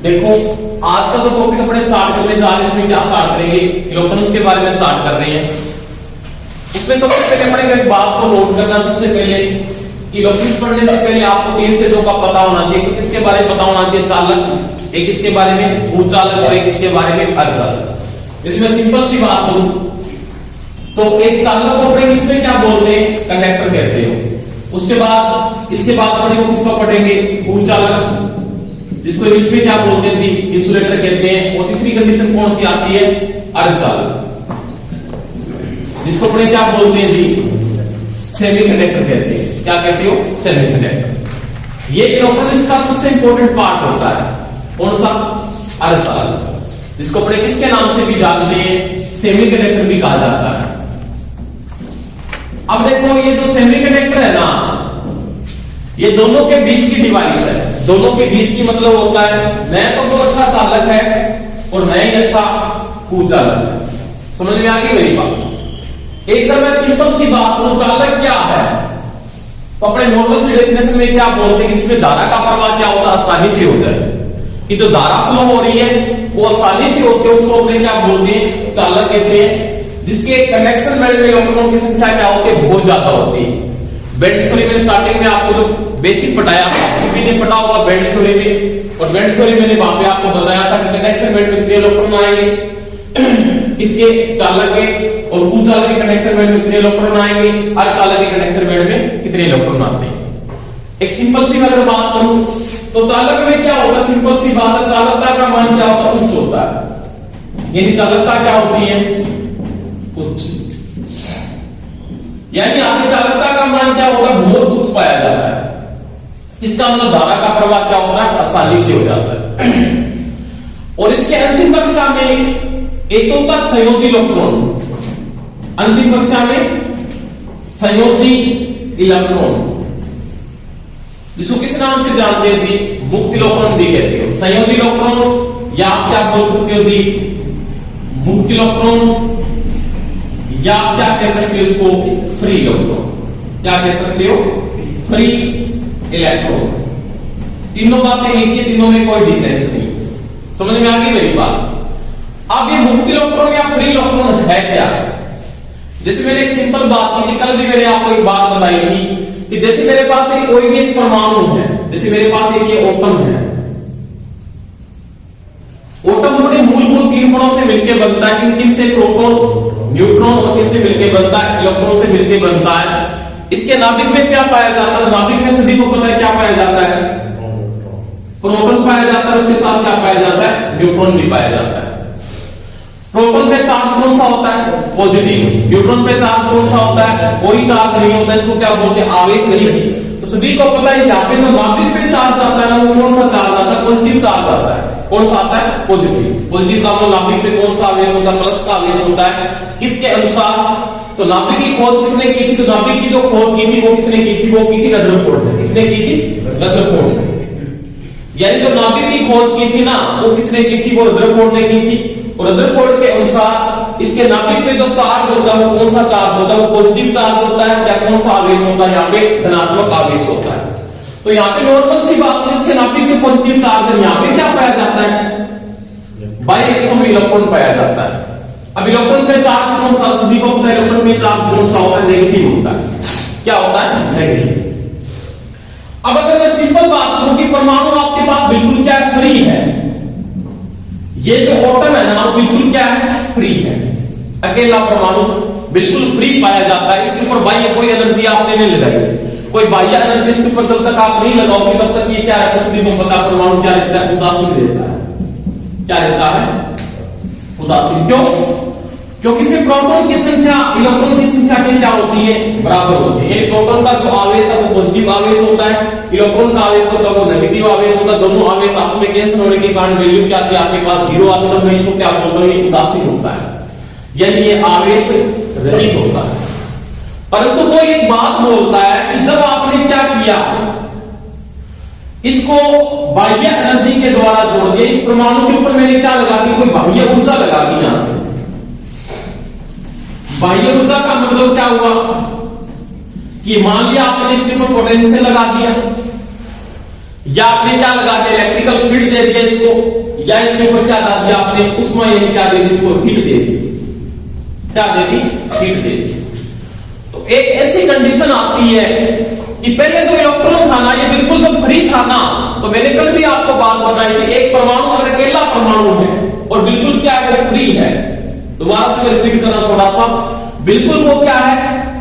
देखो आज का तो टॉपिक अपने स्टार्ट करने जा रहे हैं, इसमें क्या स्टार्ट करेंगे, इलेक्ट्रॉन्स के बारे में स्टार्ट कर रहे हैं। उसमें सबसे पहले अपने एक बात को नोट करना, सबसे पहले इलेक्ट्रॉन्स पढ़ने से पहले आपको तीन स्टेजों का पता होना चाहिए। कि किसके बारे में पता होना चाहिए, चालक, एक इसके बारे में भूचालक और एक इसके बारे में अर्धचालक। इसमें सिंपल सी बात करूं तो एक चालक को अपने इसमें क्या बोलते हैं, कंडक्टर कहते हो। उसके बाद इसके बाद अपने को किसको पढ़ेंगे, भूचालक, जिसको इंग्लिश में क्या बोलते हैं जी, इंसुलेटर कहते हैं। और तीसरी कंडीशन कौन सी आती है, अर्धचालक, जिसको अपने क्या बोलते हैं जी, सेमीकंडक्टर कहते हैं। क्या कहते हो, सेमीकंडक्टर। ये इलेक्ट्रॉनिक्स का सबसे इंपॉर्टेंट पार्ट होता है, कौन सा, अर्धचालक, जिसको अपने किसके नाम से भी जानते हैं, सेमीकंडक्टर भी कहा जाता है। अब देखो ये जो सेमीकंडक्टर है ना, ये दोनों के बीच की डिवाइस है। दोनों के बीच की मतलब होता है मैं तो बहुत अच्छा चालक है और मैं ही अच्छा कुचालक है। समझ में आ गई मेरी बात। एकदम मैं सिंपल सी बात करूं, चालक क्या है तो अपने नॉर्मल सी डेफिनेशन में क्या बोलते हैं, इसमें धारा का प्रवाह क्या होता है, आसानी से हो जाए कि जो धारा फ्लो हो रही है वो आसानी से होती है, उसको अपने क्या बोलते हैं, चालक कहते हैं। जिसके कनेक्शन बेल्ट में इलेक्ट्रॉनों की संख्या क्या होती है, बहुत ज्यादा होती है। बेल्ट थ्योरी में स्टार्टिंग में आपको जो बेसिक पढ़ाया भी नहीं पढ़ा होगा बेल्ट थ्योरी में, और बेल्ट थ्योरी मैंने वहां पे आपको बताया था कि कनेक्शन बेल्ट में कितने इलेक्ट्रॉन आएंगे इसके चालक के, और कुचालक के कनेक्शन बेल्ट में कितने इलेक्ट्रॉन आएंगे, अर्धचालक के कनेक्शन बेल्ट में कितने इलेक्ट्रॉन आते हैं। एक सिंपल सी अगर बात करूं तो चालक में क्या होता है, सिंपल सी बात है, चालकता का मान क्या होता है, उच्च होता है। यानी चालकता क्या होती है, उच्च। यानी आपकी चालकता का मान क्या होगा, बहुत उच्च पाया जाता है। इसका मतलब धारा का प्रवाह क्या होता है, आसानी से हो जाता है। और इसके अंतिम कक्षा में एक तो होता है संयोजी इलेक्ट्रॉन, अंतिम कक्षा में संयोजी इलेक्ट्रॉन, जिसको किस नाम से जानते हैं जी, मुक्त इलेक्ट्रॉन भी कहते हो। संयोजी इलेक्ट्रॉन या आप क्या बोल सकते हो जी, मुक्त इलेक्ट्रॉन, या आप क्या कह सकते हो इसको, फ्री इलेक्ट्रॉन। क्या कह सकते हो, फ्री इलेक्ट्रॉन। तीनों बातें एक ही, तीनों में कोई डिफरेंस नहीं। समझ में आ गई मेरी बात। अब ये मुक्त इलेक्ट्रॉन या फ्री इलेक्ट्रॉन है क्या, जैसे मैंने एक सिंपल बात की थी, कल भी मैंने आपको एक बात बताई थी कि जैसे मेरे पास एक कोई भी एक परमाणु है, जैसे मेरे पास एक ये एटम है, एटम अपने मूलभूत तीन कणों से मिलकर बनता है। किन से, प्रोटॉन, न्यूट्रॉन और किससे मिलकर बनता है, इलेक्ट्रॉन से मिलकर बनता है। इसके नाभिक में क्या पाया जाता है, नाभिक में सभी को पता है क्या पाया जाता है, प्रोटॉन पाया जाता है, उसके साथ क्या पाया जाता है, न्यूट्रॉन भी पाया जाता है। प्रोटॉन पे चार्ज कौन सा होता है, पॉजिटिव। न्यूट्रॉन पे चार्ज कौन सा होता है, कोई चार्ज नहीं होता, इसको क्या बोलते हैं, आवेश नहीं। तो सभी को पता है यहाँ पे जो नाभिक पे चार्ज आता है ना, वो कौन सा चार्ज आता है, पॉजिटिव चार्ज आता है। कौन सा आता है, पॉजिटिव। पॉजिटिव का मतलब नाभिक पे कौन सा आवेश होता है, प्लस का आवेश होता है। किसके अनुसार, तो नाभिक की खोज किसने की थी, तो नाभिक की जो खोज की थी वो किसने की थी, वो की थी रदरफोर्ड ने। किसने की थी, रदरफोर्ड ने। यानी जो नाभिक की खोज की थी ना, वो किसने की थी, वो रदरफोर्ड ने की थी। और रदरफोर्ड के अनुसार इसके नाभिक पे जो चार्ज होता है वो कौन सा चार्ज होता है, वो पॉजिटिव चार्ज होता है, या कौन सा आवेश होता है, यहाँ पे धनात्मक आवेश होता है। तो यहाँ पे नॉर्मल सी बात है, इसके नाभिक में पॉजिटिव चार्ज है, यहाँ पे क्या पाया जाता है, बाइलेक्ट्रॉन इलेक्ट्रॉन पाया जाता है। अब इलेक्ट्रॉन पे चार्ज कौन सा, सभी को पता है इलेक्ट्रॉन पे चार्ज कौन सा होता है, नेगेटिव होता है। क्या होता है, नेगेटिव। अब अगर मैं सिंपल बात करूं कि परमाणु आपके पास बिल्कुल क्या फ्री है, ये जो एटम है ना वो बिल्कुल क्या है, फ्री है। अकेला परमाणु बिल्कुल फ्री पाया जाता है। इसके ऊपर बाह्य कोई एनर्जी आपने नहीं लगाई, कोई बाह्य एनर्जी इसके ऊपर जब तक आप नहीं लगाओगे तब तक ये क्या रहता है, सभी को पता परमाणु क्या रहता है, उदासीन रहता है। क्या रहता है, उदासीन। क्यों, क्योंकि इसमें प्रोटॉन की संख्या इलेक्ट्रॉन की संख्या क्या होती है, बराबर होती है। प्रोटॉन का जो आवेश है वो पॉजिटिव आवेश होता है, इलेक्ट्रॉन का आवेश होता है वो नेगेटिव आवेश होता है। दोनों आवेश आपस में कैंसिल होने के कारण वैल्यू क्या आती है, आपके पास जीरो आता है। मैं इसको क्या बोलता हूं, ये उदासीन होता है, यानी ये आवेश रहित होता है। परंतु वो एक बात बोलता है कि जब आपने क्या किया, इसको बाह्य एनर्जी के द्वारा जोड़ दिया, इस परमाणु के ऊपर मैंने क्या लगा दी, कोई बाह्य ऊर्जा लगा दी। यहां से बाह्य ऊर्जा का मतलब क्या हुआ कि मान लिया आपने इसके ऊपर पोटेंशियल लगा दिया, या आपने क्या लगा दिया, इलेक्ट्रिकल फील्ड दे दिया इसको। या इसके ऊपर क्या डाल दिया आपने, उष्मा यानी क्या दे दी, इसको हीट दे दी, क्या दे दी, हीट दे दी। तो एक ऐसी कंडीशन आती है कि पहले जो इलेक्ट्रॉन था ना ये बिल्कुल जब फ्री था ना, तो मैंने कल भी आपको बात बताई कि एक परमाणु अगर अकेला परमाणु है और बिल्कुल क्या है, वो फ्री है, दोबारा से मैं रिपीट कर रहा हूं थोड़ा सा, बिल्कुल वो क्या है,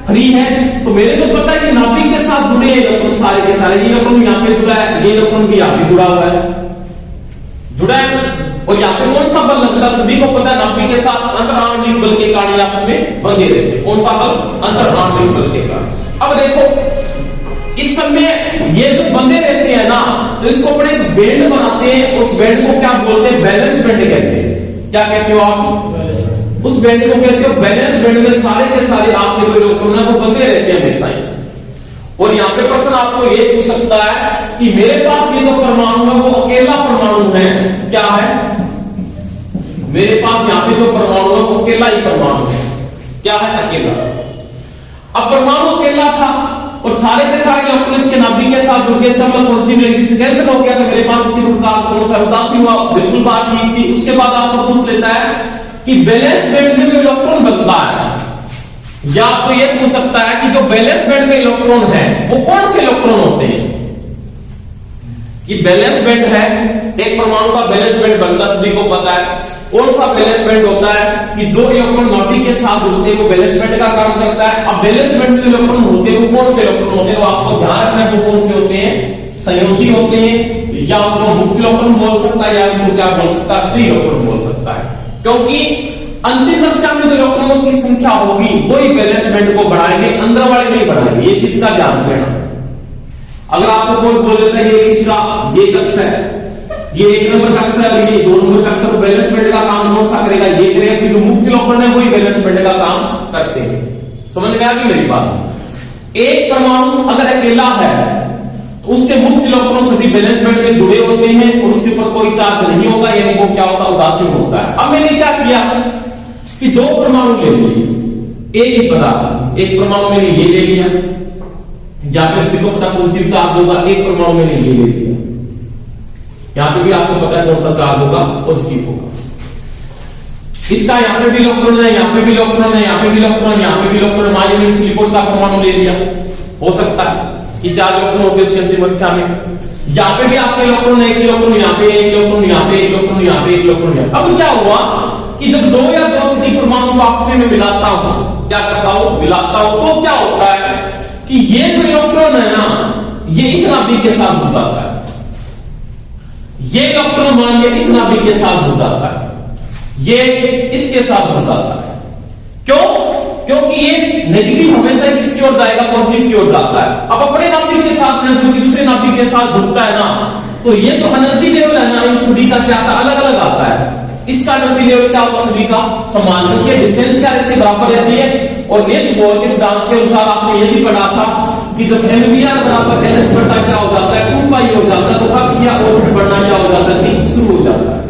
फ्री है, तो मेरे को पता है कि नाभिक के साथ जुड़े हैं इलेक्ट्रॉन सारे के सारे, ये इलेक्ट्रॉन यहाँ पे जुड़ा है, ये इलेक्ट्रॉन भी यहाँ पे जुड़ा हुआ है, जुड़ा है, और यहाँ पे कौन सा बल लगता है, सभी को पता है, नाभिक के साथ अंतराण्विक बल के कारण आपस में बंधे रहते हैं, कौन सा बल, अंतराण्विक बल के कारण। अब देखो इस समय ये जो बंधे रहते हैं ना, तो इसको अपने एक बैंड बनाते हैं, उस बैंड को क्या बोलते हैं, बैलेंस बैंड कहते हैं। क्या कहते हो आप, उस बैंड को कहते हो बैलेंस बैंड में सारे के सारे आपके जो इलेक्ट्रॉन है वो बंधे रहते हैं हमेशा ही। और यहाँ पे प्रश्न आपको ये पूछ सकता है कि मेरे पास ये जो परमाणु है वो अकेला परमाणु है, क्या है, मेरे पास यहाँ पे जो परमाणु है वो अकेला ही परमाणु है, क्या है, अकेला। अब परमाणु अकेला था और सारे के सारे इलेक्ट्रॉन इसके नाभिक के साथ जुड़ गए, सब पॉजिटिव नेगेटिव से कैंसिल हो गया, तो मेरे पास इसके चार्ज कौन सा, उदासी हुआ, बिल्कुल बात ठीक थी। उसके बाद आपको पूछ लेता है कि बैलेंस बैंड में जो इलेक्ट्रॉन बनता है, या आपको यह पूछ सकता है कि जो बैलेंस बैंड में इलेक्ट्रॉन है वो कौन से इलेक्ट्रॉन होते हैं, कि बैलेंस बैंड है, एक परमाणु का बैलेंस बैंड बनता सभी को पता है, कौन सा बैलेंस बैंड होता है कि जो इलेक्ट्रॉन नाभिक के साथ जुड़ते हैं वो बैलेंस बैंड का काम करता है। अब बैलेंस बैंड में इलेक्ट्रॉन होते हैं वो कौन से इलेक्ट्रॉन होते हैं, वो आपको ध्यान रखना है, वो कौन से होते हैं, संयोजी होते हैं, या उनको मुक्त इलेक्ट्रॉन बोल सकता है, या उनको क्या बोल सकता है, फ्री इलेक्ट्रॉन बोल सकता है, क्योंकि अंतिम कक्षा में जो इलेक्ट्रॉनों की संख्या होगी वही बैलेंस बैंड को बढ़ाएंगे, अंदर वाले नहीं बढ़ाएंगे, ये चीज का ध्यान देना। अगर आपको कोई बोल देता है ये इसका ये कक्षा है, ये 1 नंबर कक्षा है, ये 2 नंबर कक्षा, तो बैलेंस बैंड का काम कौन सा करेगा, ये करेगा कि जो मुक्त इलेक्ट्रॉन है वही बैलेंस बैंड का काम करते हैं। समझ में आ गई मेरी बात। एक परमाणु अगर अकेला है तो उसके मुक्त इलेक्ट्रॉन सभी बैलेंस बैंड में जुड़े होते हैं और उसके ऊपर कोई चार्ज नहीं होगा, यानी वो क्या होता है, उदासीन होता है। अब मैंने क्या किया कि 2 परमाणु ले लिए, एक ही पदार्थ, एक परमाणु मैंने ये ले लिया, या फिर सभी को पता पॉजिटिव चार्ज होगा, एक परमाणु मैंने ये ले लिया, यहां पे भी आपको पता है कौन सा चार्ज होगा, पॉजिटिव होगा। इसका यहां पे भी इलेक्ट्रॉन है, यहां पे भी इलेक्ट्रॉन है, यहां पे भी इलेक्ट्रॉन, यहां पे भी इलेक्ट्रॉन, मान लीजिए सिलिकॉन का परमाणु ले लिया, हो सकता है कि 4 इलेक्ट्रॉन होते हैं उसकी अंतिम कक्षा में, यहां पे भी आपके इलेक्ट्रॉन है, एक इलेक्ट्रॉन यहां पे, एक इलेक्ट्रॉन यहां पे, एक इलेक्ट्रॉन यहां पे, एक इलेक्ट्रॉन यहां पे। अब क्या हुआ कि जब 2 या 2 से अधिक परमाणु को आपस में मिलाता हूं, क्या करता हूं, मिलाता हूं, तो क्या होता है कि ये जो इलेक्ट्रॉन है ना, ये इस नाभिक के साथ जुड़ जाता है, ये इलेक्ट्रॉन मान लिया इस नाभिक के साथ जुड़ जाता है, ये इसके साथ जुड़ जाता है। क्यों? क्योंकि ये नेगेटिव हमेशा किसकी ओर जाएगा, पॉजिटिव की ओर जाता है। अब अपने नाभिक के साथ जो कि दूसरे नाभिक के साथ जुड़ता है ना, तो ये जो एनर्जी लेवल है ना, इन सभी का क्या आता है, अलग अलग आता है। इसका एनर्जी लेवल क्या होगा, सभी का समान, क्योंकि डिस्टेंस क्या रहती है, बराबर रहती है। और नील्स बोर के सिद्धांत के अनुसार आपने ये भी पढ़ा था कि जब mvr बराबर lh बटा क्या हो जाता है, 2 पाई हो जाता है, तो कक्ष या ऑर्बिट बढ़ना क्या हो जाता है, शुरू हो जाता है।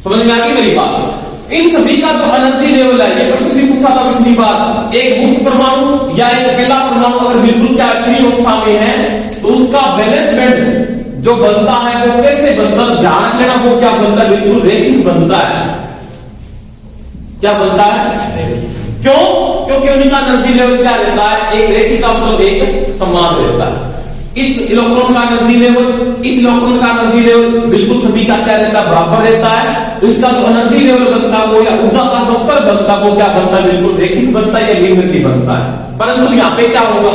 समझ में आ गई मेरी बात। इन सभी का जो एनर्जी लेवल है, ये प्रश्न भी पूछा था पिछली बार, एक मुक्त परमाणु या एक अकेला परमाणु अगर बिल्कुल क्या फ्री अवस्था में है, तो उसका बैलेंस बैंड जो बनता है वो कैसे बनता है, ध्यान देना, वो क्या बनता है, बिल्कुल रेखिक बनता है। क्या बनता है, क्यों? क्योंकि उनका एनर्जी लेवल क्या रहता है, एक रेखिक का मतलब एक समान रहता है। इस इलेक्ट्रॉन का एनर्जी लेवल, इस इलेक्ट्रॉन का एनर्जी लेवल बिल्कुल सभी का क्या रहता है, बराबर रहता है। तो इसका जो एनर्जी लेवल बनता है वो, या ऊर्जा का जो स्तर बनता है वो क्या बनता है, बिल्कुल रेखिक बनता है या लीनियर बनता है। परंतु यहाँ पे क्या होगा,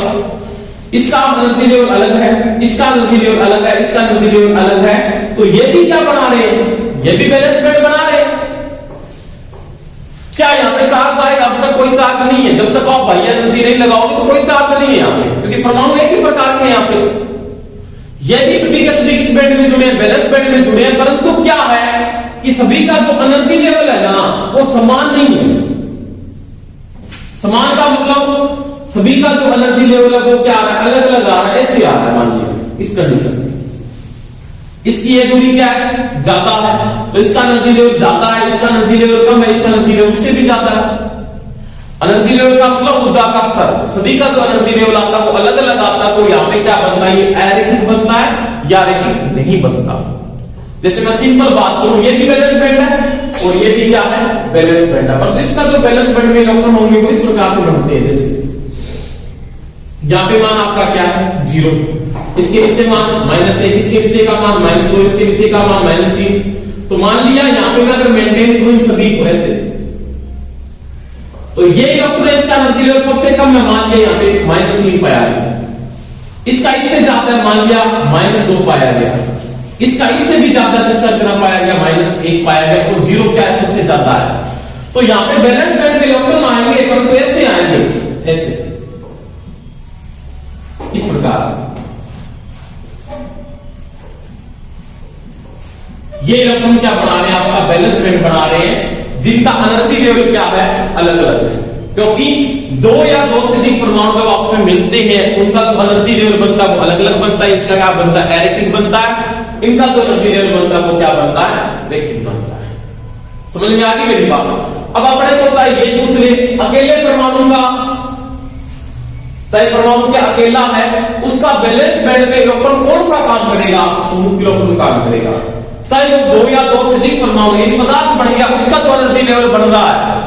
इसका एनर्जी लेवल अलग है, इसका एनर्जी लेवल अलग है, इसका एनर्जी लेवल अलग है, तो ये भी क्या बना रहे हैं, ये भी बैलेंस बैंड बना रहे हैं। क्या यहाँ पे चार्ज आएगा, अब तक कोई चार्ज नहीं है, जब तक आप बाह्य एनर्जी नहीं लगाओगे तो कोई चार्ज नहीं है यहाँ पे, क्योंकि परमाणु एक ही प्रकार के यहाँ पे। ये भी सभी के सभी किस बैंड में जुड़े हैं, बैलेंस बैंड में जुड़े हैं, परंतु क्या है कि सभी का जो एनर्जी लेवल है ना वो समान नहीं है। समान का मतलब सभी का जो एनर्जी लेवल है वो क्या आ रहा है, अलग अलग आ रहा है, ऐसे आ रहा है। मान लीजिए इस कंडीशन में इसकी ये दूरी क्या है, ज्यादा है, तो इसका एनर्जी लेवल ज्यादा है, इसका एनर्जी लेवल कम है, इसका एनर्जी लेवल उससे भी ज्यादा है। एनर्जी लेवल का मतलब ऊर्जा का स्तर, सभी का जो एनर्जी लेवल आता है वो अलग अलग आता है। तो यहाँ पे क्या बनता है, ये अरेखिक बनता है या रेखिक नहीं बनता। जैसे मैं सिंपल बात करूं, ये भी बैलेंस बैंड है और ये भी क्या है, बैलेंस बैंड है, पर इसका जो बैलेंस बैंड में इलेक्ट्रॉन होंगे वो इस प्रकार से बनते हैं। जैसे यहां पे मान आपका क्या है 0, इसके नीचे मान -1, इसके नीचे का मान -2, इसके नीचे का मान -3। तो मान लिया यहां पे मैं अगर मेंटेन करूं इन सभी को ऐसे, तो ये इलेक्ट्रॉन इसका एनर्जी लेवल सबसे कम है, मान लिया यहां पे -3 पाया गया, इसका इससे ज्यादा है मान लिया -2 पाया गया, इसका इससे भी ज्यादा जिसका कितना पाया गया -1 पाया गया, तो 0 क्या है सबसे ज्यादा है। तो यहां पे बैलेंस बैंड में इलेक्ट्रॉन आएंगे परंतु ऐसे आएंगे, ऐसे इस प्रकार से। ये इलेक्ट्रॉन क्या बना रहे हैं, आपका बैलेंस बैंड बना रहे हैं, जिनका एनर्जी लेवल क्या है अलग अलग, क्योंकि 2 या 2 से अधिक परमाणु जब आपस में मिलते हैं उनका जो एनर्जी लेवल बनता है वो अलग अलग बनता है। इसका क्या बनता है, एरेक्टिक बनता है, इनका जो एनर्जी लेवल बनता है वो क्या बनता है, रेखिक बनता है। समझ में आ गई मेरी बात। अब अपने को चाहे ये पूछ ले, अकेले परमाणु का, चाहे परमाणु क्या अकेला है, उसका बैलेंस बैंड में इलेक्ट्रॉन कौन सा काम करेगा, मुख्य इलेक्ट्रॉन काम करेगा। चाहे वो 2 या 2 से अधिक परमाणु एक पदार्थ बन गया, उसका जो एनर्जी लेवल बन रहा है,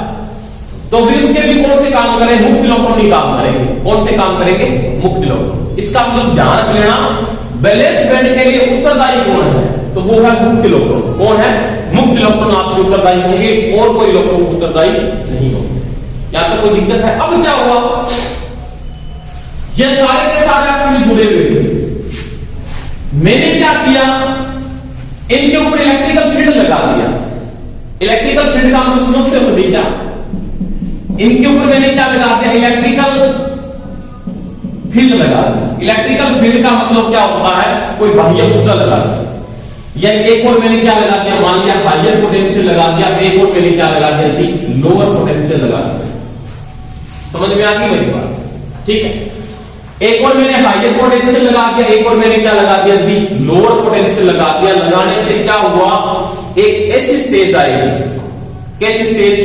तो भी उसके भी कौन से काम करें, मुख्य इलेक्ट्रॉन ही काम करेंगे। कौन से काम करेंगे, मुख्य इलेक्ट्रॉन। इसका मतलब ध्यान रख लेना, बैलेंस बैंड के लिए उत्तरदायी कौन है, तो वो है मुख्य इलेक्ट्रॉन। कौन है, मुख्य इलेक्ट्रॉन आपके उत्तरदायी होंगे और कोई इलेक्ट्रॉन उत्तरदायी नहीं होंगे। या तो कोई दिक्कत है। अब क्या हुआ, ये सारे के सारे आपसे जुड़े हुए थे, मैंने क्या किया, इनके ऊपर इलेक्ट्रिकल फील्ड लगा दिया। इलेक्ट्रिकल फील्ड का मतलब समझते हो सभी क्या, इनके ऊपर मैंने क्या लगा दिया, इलेक्ट्रिकल फील्ड लगा दिया। इलेक्ट्रिकल फील्ड का मतलब क्या होता है, कोई बाह्य ऊर्जा लगा दिया, या एक और मैंने क्या लगा दिया, मान लिया हायर पोटेंशियल लगा दिया, एक और मैंने क्या लगा दिया जी, लोअर पोटेंशियल लगा दिया। समझ में आ गई मेरी बात, ठीक है। एक और मैंने हायर पोटेंशियल लगा दिया, एक और मैंने क्या लगा दिया जी, लोअर पोटेंशियल लगा दिया। लगाने से क्या हुआ, एक ऐसी स्टेज आएगी, कैसी स्टेज,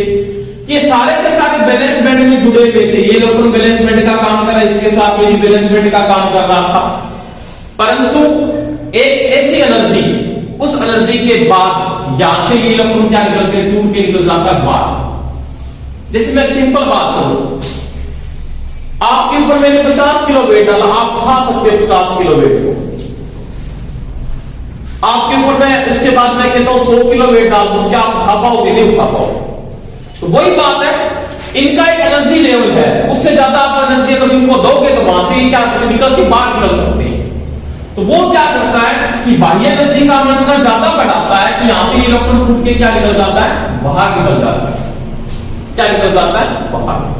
ये सारे के सारे बैलेंस बैंड में जुड़े हुए थे। ये इलेक्ट्रॉन बैलेंस बैंड का काम कर रहा है, इसके साथ ये भी बैलेंस बैंड का काम कर रहा था, परंतु एक ऐसी एनर्जी, उस एनर्जी के बाद यहां से ये इलेक्ट्रॉन क्या निकलते हैं, टूट के निकल जाता है बाहर। जैसे मैं सिंपल बात करूं, आपके ऊपर मैंने 50 किलो वेट डाला, आप उठा सकते हो 50 किलो वेट को। आपके ऊपर मैं उसके बाद मैं कहता हूं 100 किलो वेट डाल दूं, क्या आप उठा पाओगे, नहीं उठा पाओगे। तो वही बात है, इनका एक एनर्जी लेवल है, उससे ज्यादा आप एनर्जी अगर इनको दोगे तो वहां से क्या निकल के बाहर निकल सकते हैं। तो वो क्या करता है कि बाह्य एनर्जी का मान इतना ज्यादा बढ़ाता है कि यहां से इलेक्ट्रॉन टूट के क्या निकल जाता है, बाहर निकल जाता है। क्या निकल जाता है, बाहर।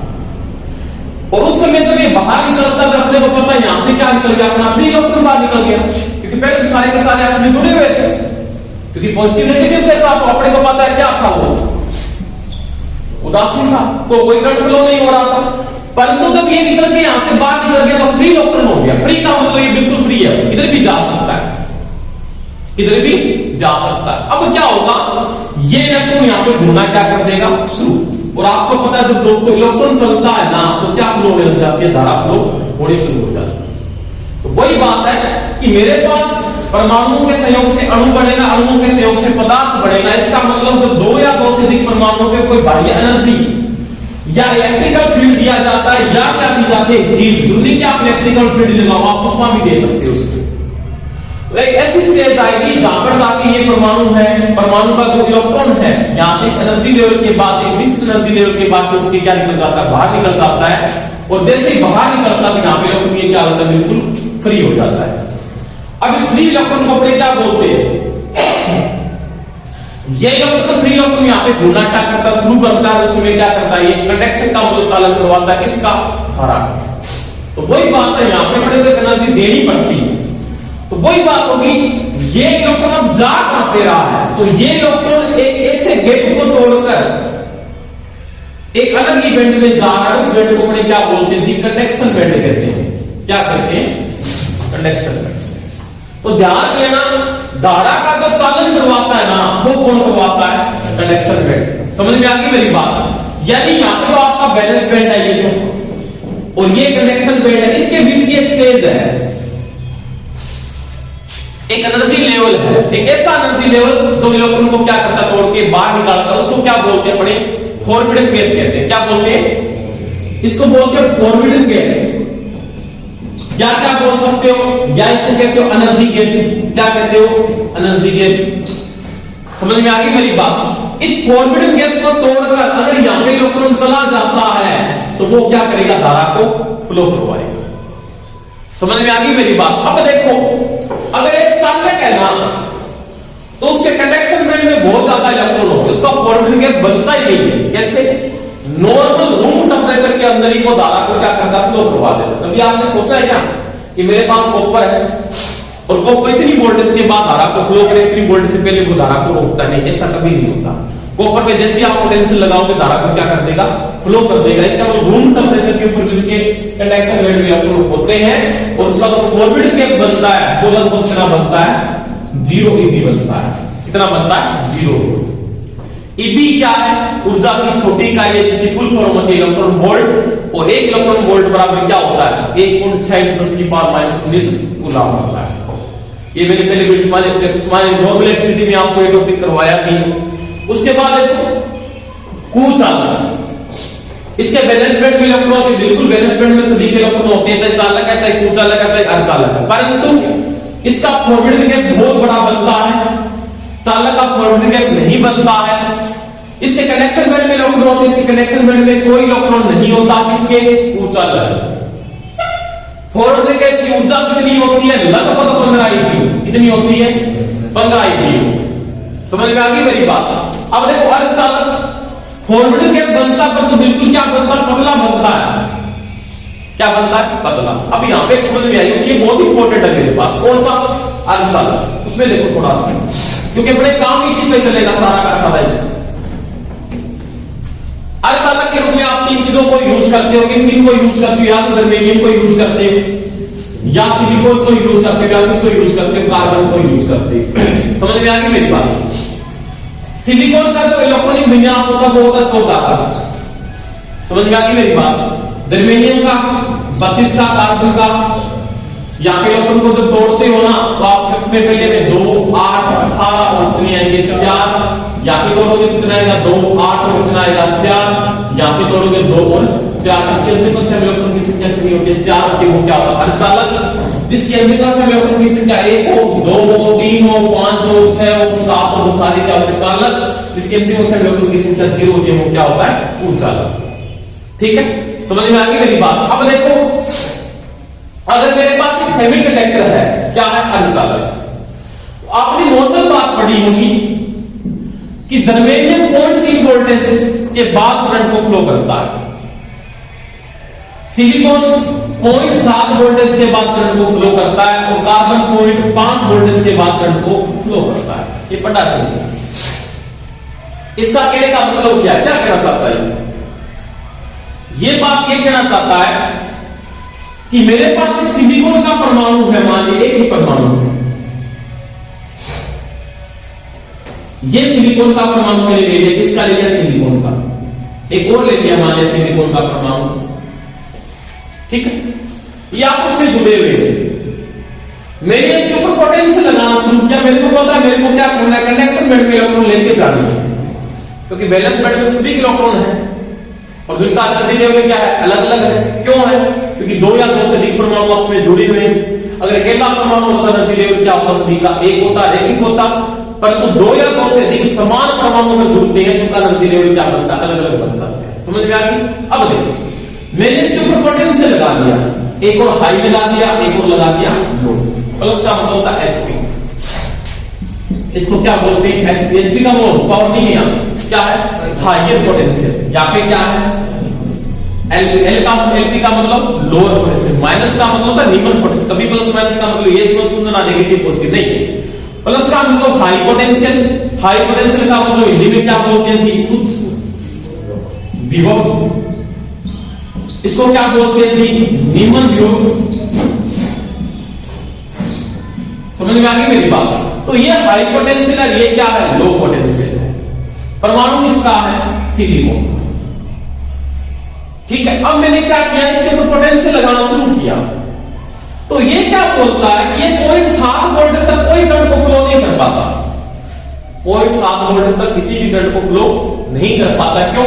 और उस समय जब ये बाहर निकलता है अपने को पता है यहां से क्या निकल गया, अपना अपनी इलेक्ट्रॉन बाहर निकल गया, क्योंकि पहले तो सारे के सारे आपस में जुड़े हुए थे, क्योंकि पॉजिटिव नेगेटिव के साथ अपने को पता है क्या था, वो उदासीन था, कोई करंट फ्लो नहीं हो रहा था। परंतु जब ये निकल के यहां से बाहर निकल गया तो फ्री इलेक्ट्रॉन हो गया। फ्री का मतलब ये बिल्कुल फ्री है, किधर भी जा सकता है, किधर भी जा सकता है। अब क्या होगा, ये इलेक्ट्रॉन यहां पे घूमना क्या कर देगा, शुरू। और आपको पता है जब दोस्तों इलेक्ट्रॉन चलता है ना, तो क्या फ्लो होने लग जाती है, धारा फ्लो होनी शुरू हो जाती है। तो वही बात है कि मेरे पास परमाणुओं के सहयोग से अणु बनेगा, अणुओं के सहयोग से पदार्थ बनेगा। इसका मतलब तो 2 या 2 से अधिक परमाणुओं पे कोई बाह्य एनर्जी या इलेक्ट्रिकल फील्ड दिया जाता है, या क्या दी जाती है, हीट। दुनिया की आप इलेक्ट्रिकल फील्ड लगाओ, आप उष्मा भी दे सकते हो उसको। तो एक ऐसी स्टेज आएगी जहां पर जाके ये परमाणु है, परमाणु का जो इलेक्ट्रॉन है यहां से एनर्जी लेवल के बाद, एक निश्चित एनर्जी लेवल के बाद टूट के क्या निकल जाता है, बाहर निकल जाता है। और जैसे ही बाहर निकलता है यहां पे इलेक्ट्रॉन ये क्या होता है, बिल्कुल फ्री हो जाता है। अब इस फ्री इलेक्ट्रॉन को अपने क्या बोलते हैं, ये इलेक्ट्रॉन फ्री इलेक्ट्रॉन यहां पे घूमना क्या करता है, शुरू करता है। उसमें क्या करता है, ये कंडक्शन का मतलब चालन करवाता है, किसका, धारा। तो वही बात है, यहां पे बड़े एनर्जी देनी पड़ती है। तो वही बात होगी, ये इलेक्ट्रॉन अब जा कहां पे रहा है, तो ये इलेक्ट्रॉन एक ऐसे गेट को तोड़कर एक अलग ही बैंड में जा रहा है। उस बैंड को अपने क्या बोलते हैं जी, कंडक्शन बैंड कहते हैं। क्या कहते हैं, कंडक्शन बैंड। तो ध्यान देना, धारा का जो चालन करवाता है ना, वो कौन करवाता है, कंडक्शन बैंड। समझ में आ गई मेरी बात। यानी यहां पे तो आपका बैलेंस बैंड है ये तो, और ये कंडक्शन बैंड है, इसके बीच की एक स्टेज है। एक एनर्जी लेवल है, एक ऐसा एनर्जी लेवल जो इलेक्ट्रॉन को क्या करता है, तोड़ के बाहर निकालता है, उसको क्या बोलते हैं अपने फॉरबिडन गैप कहते हैं। क्या बोलते हैं? इसको बोलते हैं फॉरबिडन गैप। या क्या बोल सकते हो, या इसको कहते हो एनर्जी गैप। क्या कहते हो? Energy gap. समझ में आ गई मेरी बात? इस फॉरबिडन गैप को तोड़कर अगर यहां पे इलेक्ट्रॉन चला जाता है तो वो क्या करेगा? धारा को फ्लो करवाएगा। समझ में आ गई मेरी बात? अब देखो, अगर एक चालक है ना तो उसके कंडक्शन बैंड में बहुत ज्यादा इलेक्ट्रॉन होंगे, उसका फॉरबिडन गैप बनता ही नहीं है। कैसे? नॉर्मल रूम टेम्परेचर के अंदर ही वो धारा को क्या करता है? फ्लो करवा देता। कभी आपने सोचा है क्या कि मेरे पास कॉपर है और कॉपर इतनी वोल्टेज के बाद धारा को फ्लो करे, इतनी वोल्टेज से पहले वो धारा को रोकता नहीं? ऐसा कभी नहीं होता। कॉपर पे जैसे आप पोटेंशियल लगाओगे धारा को क्या कर देगा? फ्लो कर देगा। इसका मतलब रूम टेम्परेचर के ऊपर जिसके कंडक्शन बैंड में इलेक्ट्रॉन होते हैं और उसका जो फॉरबिडन गैप बनता है वो लगभग कितना बनता है? 0 eV बनता है। कितना बनता है? 0 eV क्या है? ऊर्जा की छोटी इकाई है जिसकी कुल फॉर्म होती है इलेक्ट्रॉन वोल्ट, और 1 इलेक्ट्रॉन वोल्ट बराबर क्या होता है? 1.6 × 10⁻⁻⁹ कूलम होता है। ये मैंने पहले नॉर्मल इलेक्ट्रिसिटी में आपको ये टॉपिक करवाया भी। उसके बाद कुचालक, इसके बैलेंस बैंड में इलेक्ट्रॉन बिल्कुल बैलेंस बैंड में सभी के इलेक्ट्रॉन होते हैं, चाहे चालक है, चाहे कुचालक है, चाहे अर्धचालक है, परंतु इसका फॉरबिडन गैप बहुत बड़ा बनता है, चालक का फॉरबिडन गैप नहीं बनता है। इसके कनेक्शन बैंड में इलेक्ट्रॉन, इसके कनेक्शन बैंड में कोई इलेक्ट्रॉन नहीं होता। किसके? कुचालक। फॉरबिडन गैप की ऊर्जा कितनी होती है? लगभग 15 eV। कितनी होती है? 15 eV। समझ में आ गई मेरी बात? अब देखो, अर्धचालक फॉरबिडन गैप बनता पर तो बिल्कुल क्या बनता? पतला बनता है। क्या बनता है? पतला। अब यहां पे समझ में आई कि ये बहुत इंपॉर्टेंट है मेरे पास। कौन सा? अर्धचालक। उसमें देखो थोड़ा सा, क्योंकि अपने काम इसी पे चलेगा सारा का सारा। अर्धचालक के रूप में आप 3 चीजों को यूज करते हो। किन को यूज करते हो? या तो जर्मेनियम को यूज करते हो, या सिलिकॉन को यूज करते हो, या किसको यूज करते हो? कार्बन को यूज करते हो। समझ में आ गई मेरी बात? सिलिकॉन का जो इलेक्ट्रॉनिक विन्यास होता है वो होता है 14 का। समझ में आ गई मेरी बात? जर्मेनियम का 32 का, कार्बन का। यहाँ पे इलेक्ट्रॉन को जब तोड़ते हो ना तो आप इसमें पहले में 2, 8, 18 और कितने आएंगे? 4। यहाँ पे तोड़ोगे कितना आएगा? 2, 8 और कितना आएगा? 4। यहाँ पे तोड़ोगे 2 और 4। इसके अंदर कौन सा इलेक्ट्रॉन की संख्या कितनी होती है? 4 की। वो क्या होता है? अर्धचालक। जिसके अंदर कौन सा इलेक्ट्रॉन की संख्या 1 हो, 2 हो, 3 हो, 5 हो, 6 हो, 7 हो, वो सारे क्या होते हैं? चालक। जिसके अंदर कौन सा इलेक्ट्रॉन की संख्या 0 होती है वो क्या होता है? ऊर्जालक। ठीक है, समझ में आ गई मेरी बात? अब देखो, अगर मेरे पास एक सेमी कंडक्टर है, क्या है? अर्धचालक। आपने नॉर्मल बात पढ़ी होगी कि जर्मेनियम 0.3 वोल्टेज के बाद करंट को फ्लो करता है, सिलिकॉन 0.7 वोल्टेज के बाद करंट को फ्लो करता है, और कार्बन 0.5 वोल्टेज के बाद करंट को फ्लो करता है। ये पढ़ा चाहिए। इसका कहने का मतलब क्या है? क्या कहना चाहता है? ये बात ये कहना चाहता है कि मेरे पास एक सिलिकॉन का परमाणु है, मान लीजिए एक ही परमाणु है, ये सिलिकॉन का परमाणु मैंने ले लिया। किसका ले लिया? सिलिकॉन का। एक और ले लिया, मान लिया सिलिकॉन का परमाणु। ठीक है, ये आपस में जुड़े हुए हैं। मैंने इसके ऊपर पोटेंशियल लगाना शुरू किया। मेरे को पता है मेरे को क्या करना है, कंडक्शन बैंड में इलेक्ट्रॉन लेके जाना है, क्योंकि बैलेंस बैंड में सभी इलेक्ट्रॉन है और जिनका एनर्जी लेवल क्या है? अलग अलग है। क्यों है? क्योंकि 2 या 2 से अधिक परमाणु आपस में जुड़े हुए हैं। अगर अकेला परमाणु होता, एनर्जी लेवल क्या होता? सभी का एक होता, रैखिक होता। परंतु 2 या 2 से अधिक समान परमाणु अगर जुड़ते हैं तो उनका एनर्जी लेवल क्या बनता? अलग अलग बनता है। समझ में आ गई? अब देखो, मैंने इसके ऊपर पोटेंशियल लगा दिया, एक और हाई लगा दिया, एक और लगा दिया लो। प्लस का मतलब होता है एचपी। इसको क्या बोलते हैं? एचपी। एचपी का वो पावर नहीं है, क्या है? Higher potential. यहाँ पे क्या है? एल का एलपी का मतलब लोअर पोटेंशियल, माइनस का मतलब होता है निम्न पोटेंशियल। कभी प्लस माइनस का मतलब ये समझ सुनना, नेगेटिव पॉजिटिव नहीं। प्लस का मतलब हाई पोटेंशियल। हाई पोटेंशियल का मतलब हिंदी में क्या बोलते हैं जी? उच्च विभव। इसको क्या बोलते हैं जी? निम्न विभव। समझ में आ गई मेरी बात? तो ये हाई पोटेंशियल है, ये क्या है? लो पोटेंशियल है। परमाणु किसका है? सिलिकॉन। ठीक है, अब मैंने क्या किया? इसके ऊपर पोटेंशियल लगाना शुरू किया, तो तो ये क्या बोलता है कि ये 0.7 वोल्टेज तक कोई करंट को फ्लो नहीं कर पाता, 0.7 वोल्टेज तक किसी भी करंट को फ्लो नहीं कर पाता। क्यों?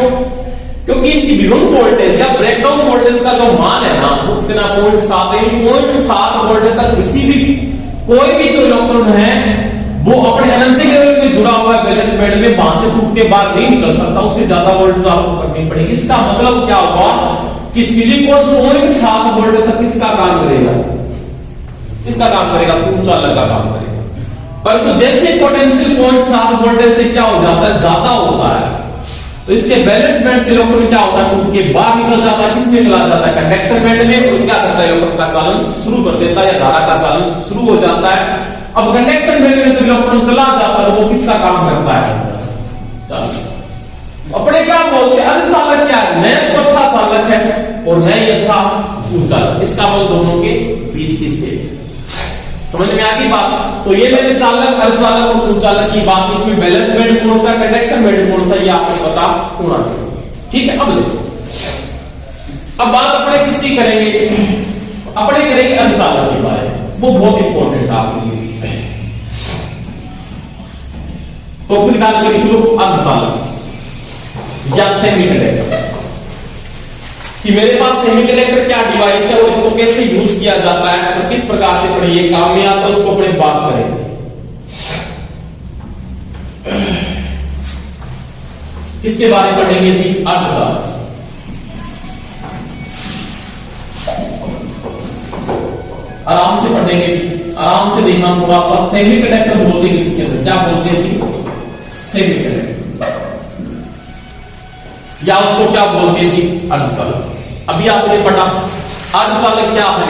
क्योंकि इसकी विभक्त वोल्टेज या ब्रेकडाउन वोल्टेज का जो मान है ना वो कितना 0.7 है। 0.7 वोल्टेज तक किसी भी कोई भी जो इलेक्ट्रॉन है वो अपने एनर्जी लेवल में जुड़ा हुआ है बैलेंस बैंड में, वहां से टूट के बाहर नहीं निकल सकता, उससे ज्यादा वोल्टेज आपको करनी पड़ेगी। इसका मतलब क्या हुआ कि सिलिकॉन 0.7 वोल्ट तक किसका काम करेगा, किसका काम करेगा, पूर्वचालक का काम करेगा। परंतु जैसे पोटेंशियल 0.7 वोल्टेज से क्या हो जाता है, ज्यादा होता है, तो इसके बैलेंस बैंड से इलेक्ट्रॉन क्या होता है, टूट के बाहर निकल जाता है, किसमें चला जाता है, कंडक्शन बैंड में, और क्या करता है इलेक्ट्रॉन का चालन शुरू कर देता है, या धारा का चालन शुरू हो जाता है। अब कंडक्शन बैंड में जब इलेक्ट्रॉन चला जाता है वो किसका काम करता है, चालन। अपने क्या बोलते हैं, अर्धचालक क्या है, नया तो अच्छा चालक है और नया ही अच्छा चालक, इसका मतलब दोनों के बीच की स्टेज। समझ में आ गई बात? तो ये मैंने चालक, अर्धचालक और पूर्वचालक की बात, इसमें बैलेंस बैंड कौन सा, कंडक्शन बैंड कौन सा, ये आपको पता होना चाहिए। ठीक है, अब देखो, अब बात अपने किसकी करेंगे, अपने करेंगे अर्धचालक के बारे में, वो बहुत इंपॉर्टेंट है आपके लिए। तो फिर डाल के लिख लो अर्धचालक या सेमीकंडक्टर, कि मेरे पास सेमीकंडक्टर क्या डिवाइस है और इसको कैसे यूज किया जाता है, तो किस प्रकार से पढ़े, ये काम में आता है, उसको अपने बात करेंगे। किसके बारे में पढ़ेंगे जी, अर्धचालक। आराम से पढ़ेंगे जी, आराम से देखना थोड़ा सा। सेमीकंडक्टर बोलते हैं इसके अंदर, क्या बोलते हैं जी, सेमीकंडक्टर, या उसको क्या बोलते हैं जी, अर्धचालक। अभी आपने पढ़ा अर्धचालक क्या है,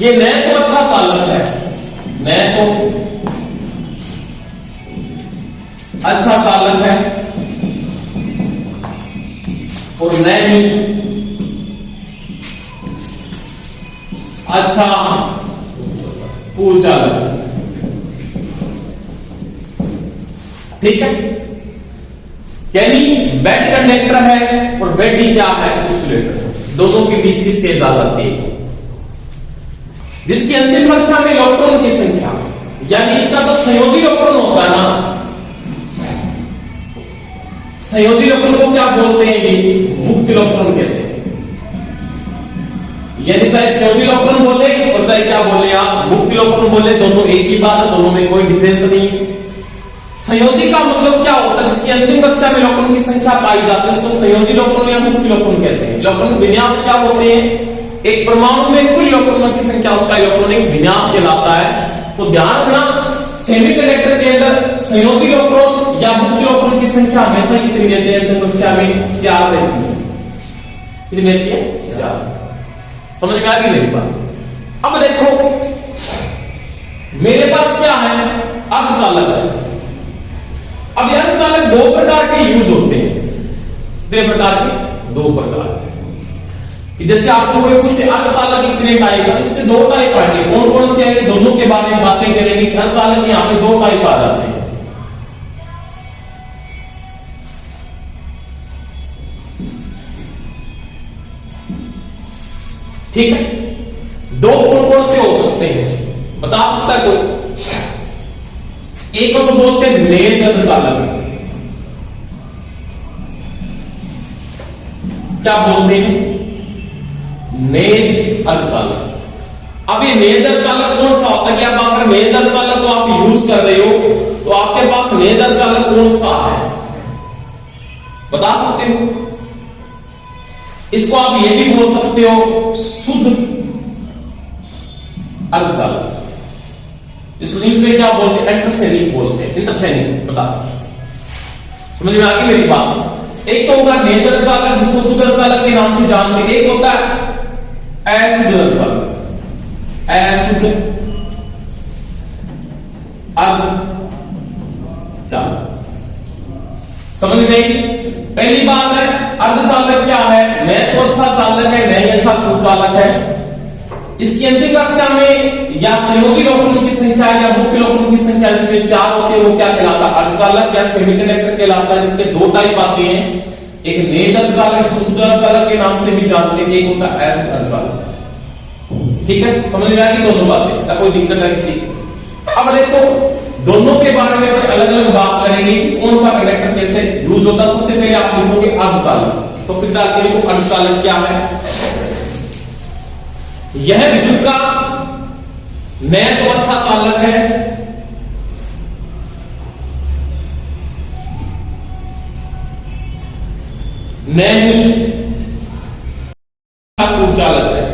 ये न तो अच्छा चालक है, न तो अच्छा चालक है और न ही अच्छा पूर्वचालक। ठीक है, यानी बेड कंडक्टर है और बेड ही क्या है, इंसुलेटर, दोनों के बीच की स्टेज आ जाती है, जिसकी अंतिम कक्षा में इलेक्ट्रॉन की संख्या, यानी इसका जो संयोजी इलेक्ट्रॉन होता है ना, संयोजी इलेक्ट्रॉन को क्या बोलते हैं जी, मुक्त इलेक्ट्रॉन कहते हैं। यानी चाहे संयोजी इलेक्ट्रॉन बोले और चाहे क्या बोले आप, मुक्त इलेक्ट्रॉन बोले, दोनों एक ही बात है, दोनों में कोई डिफरेंस नहीं है। संयोजी का मतलब क्या होता है, जिसकी अंतिम कक्षा में इलेक्ट्रॉन की संख्या पाई जाती है, उसको संयोजी इलेक्ट्रॉन या मुक्त इलेक्ट्रॉन कहते हैं। इलेक्ट्रॉन विन्यास क्या होते हैं, एक परमाणु में कुल इलेक्ट्रॉनों की संख्या, उसका इलेक्ट्रॉनिक विन्यास कहलाता है। तो ध्यान रखना, सेमीकंडक्टर के अंदर संयोजी इलेक्ट्रॉन या मुक्त इलेक्ट्रॉन की संख्या हमेशा कितनी रहती है, अंतिम कक्षा में 4 रहती है। कितनी रहती है, 4। समझ में आ गई मेरी बात? अब देखो मेरे पास क्या है, अर्धचालक है। अब अर्धचालक 2 प्रकार के यूज होते हैं, कितने प्रकार के, 2 प्रकार। जैसे आपको कोई पूछे अर्धचालक कितने टाइप है, इसके 2 टाइप आएंगे, कौन कौन से आएंगे, दोनों के बारे में बातें करेंगे। अर्धचालक यहाँ पे 2 टाइप आ जाते हैं। ठीक है, 2 कौन कौन से हो सकते हैं, बता सकता है कोई? एक को तो बोलते हैं नेज अर्धचालक, क्या बोलते हैं, नेज अर्धचालक। अब ये नेज अर्धचालक कौन सा होता है, कि आप अगर नेज अर्धचालक को आप यूज कर रहे हो तो आपके पास नेज अर्धचालक कौन सा है, बता सकते हो? इसको आप ये भी बोल सकते हो शुद्ध अर्धचालक, इसको इंग्लिश में क्या बोलते हैं, इंटरसेनिक बोलते हैं, इंटरसेनिक। बता, समझ में आ गई मेरी बात? एक तो होगा नेज अर्धचालक, जिसको शुद्ध अर्धचालक के नाम से जानते हैं। एक होता है अशुद्ध अर्धचालक, अशुद्ध अर्धचालक। समझ में आई? पहली बात है अर्धचालक क्या है, न तो अच्छा चालक है, न ही अच्छा पूर्वचालक है। इसकी अंतिम कक्षा में या संयोजी इलेक्ट्रॉनों की संख्या या मुक्त इलेक्ट्रॉनों की संख्या जिसमें 4 होते हैं, वो क्या कहलाता है, अर्धचालक या सेमीकंडक्टर कहलाता है। जिसके 2 टाइप आते हैं, एक नेज अर्धचालक, जिसको शुद्ध अर्धचालक के नाम से भी जानते हैं, एक होता है अशुद्ध अर्धचालक। ठीक है, समझ में आ गई दोनों बातें, क्या कोई दिक्कत है किसी? अब देखो दोनों के बारे में अलग अलग बात करेंगे कि कौन सा कंडक्टर कैसे यूज होता है। सबसे पहले आप लिखोगे अर्धचालक, तो फिर डालते लिखो अर्धचालक क्या है। यह विद्युत का न तो अच्छा चालक है न ही कुचालक है,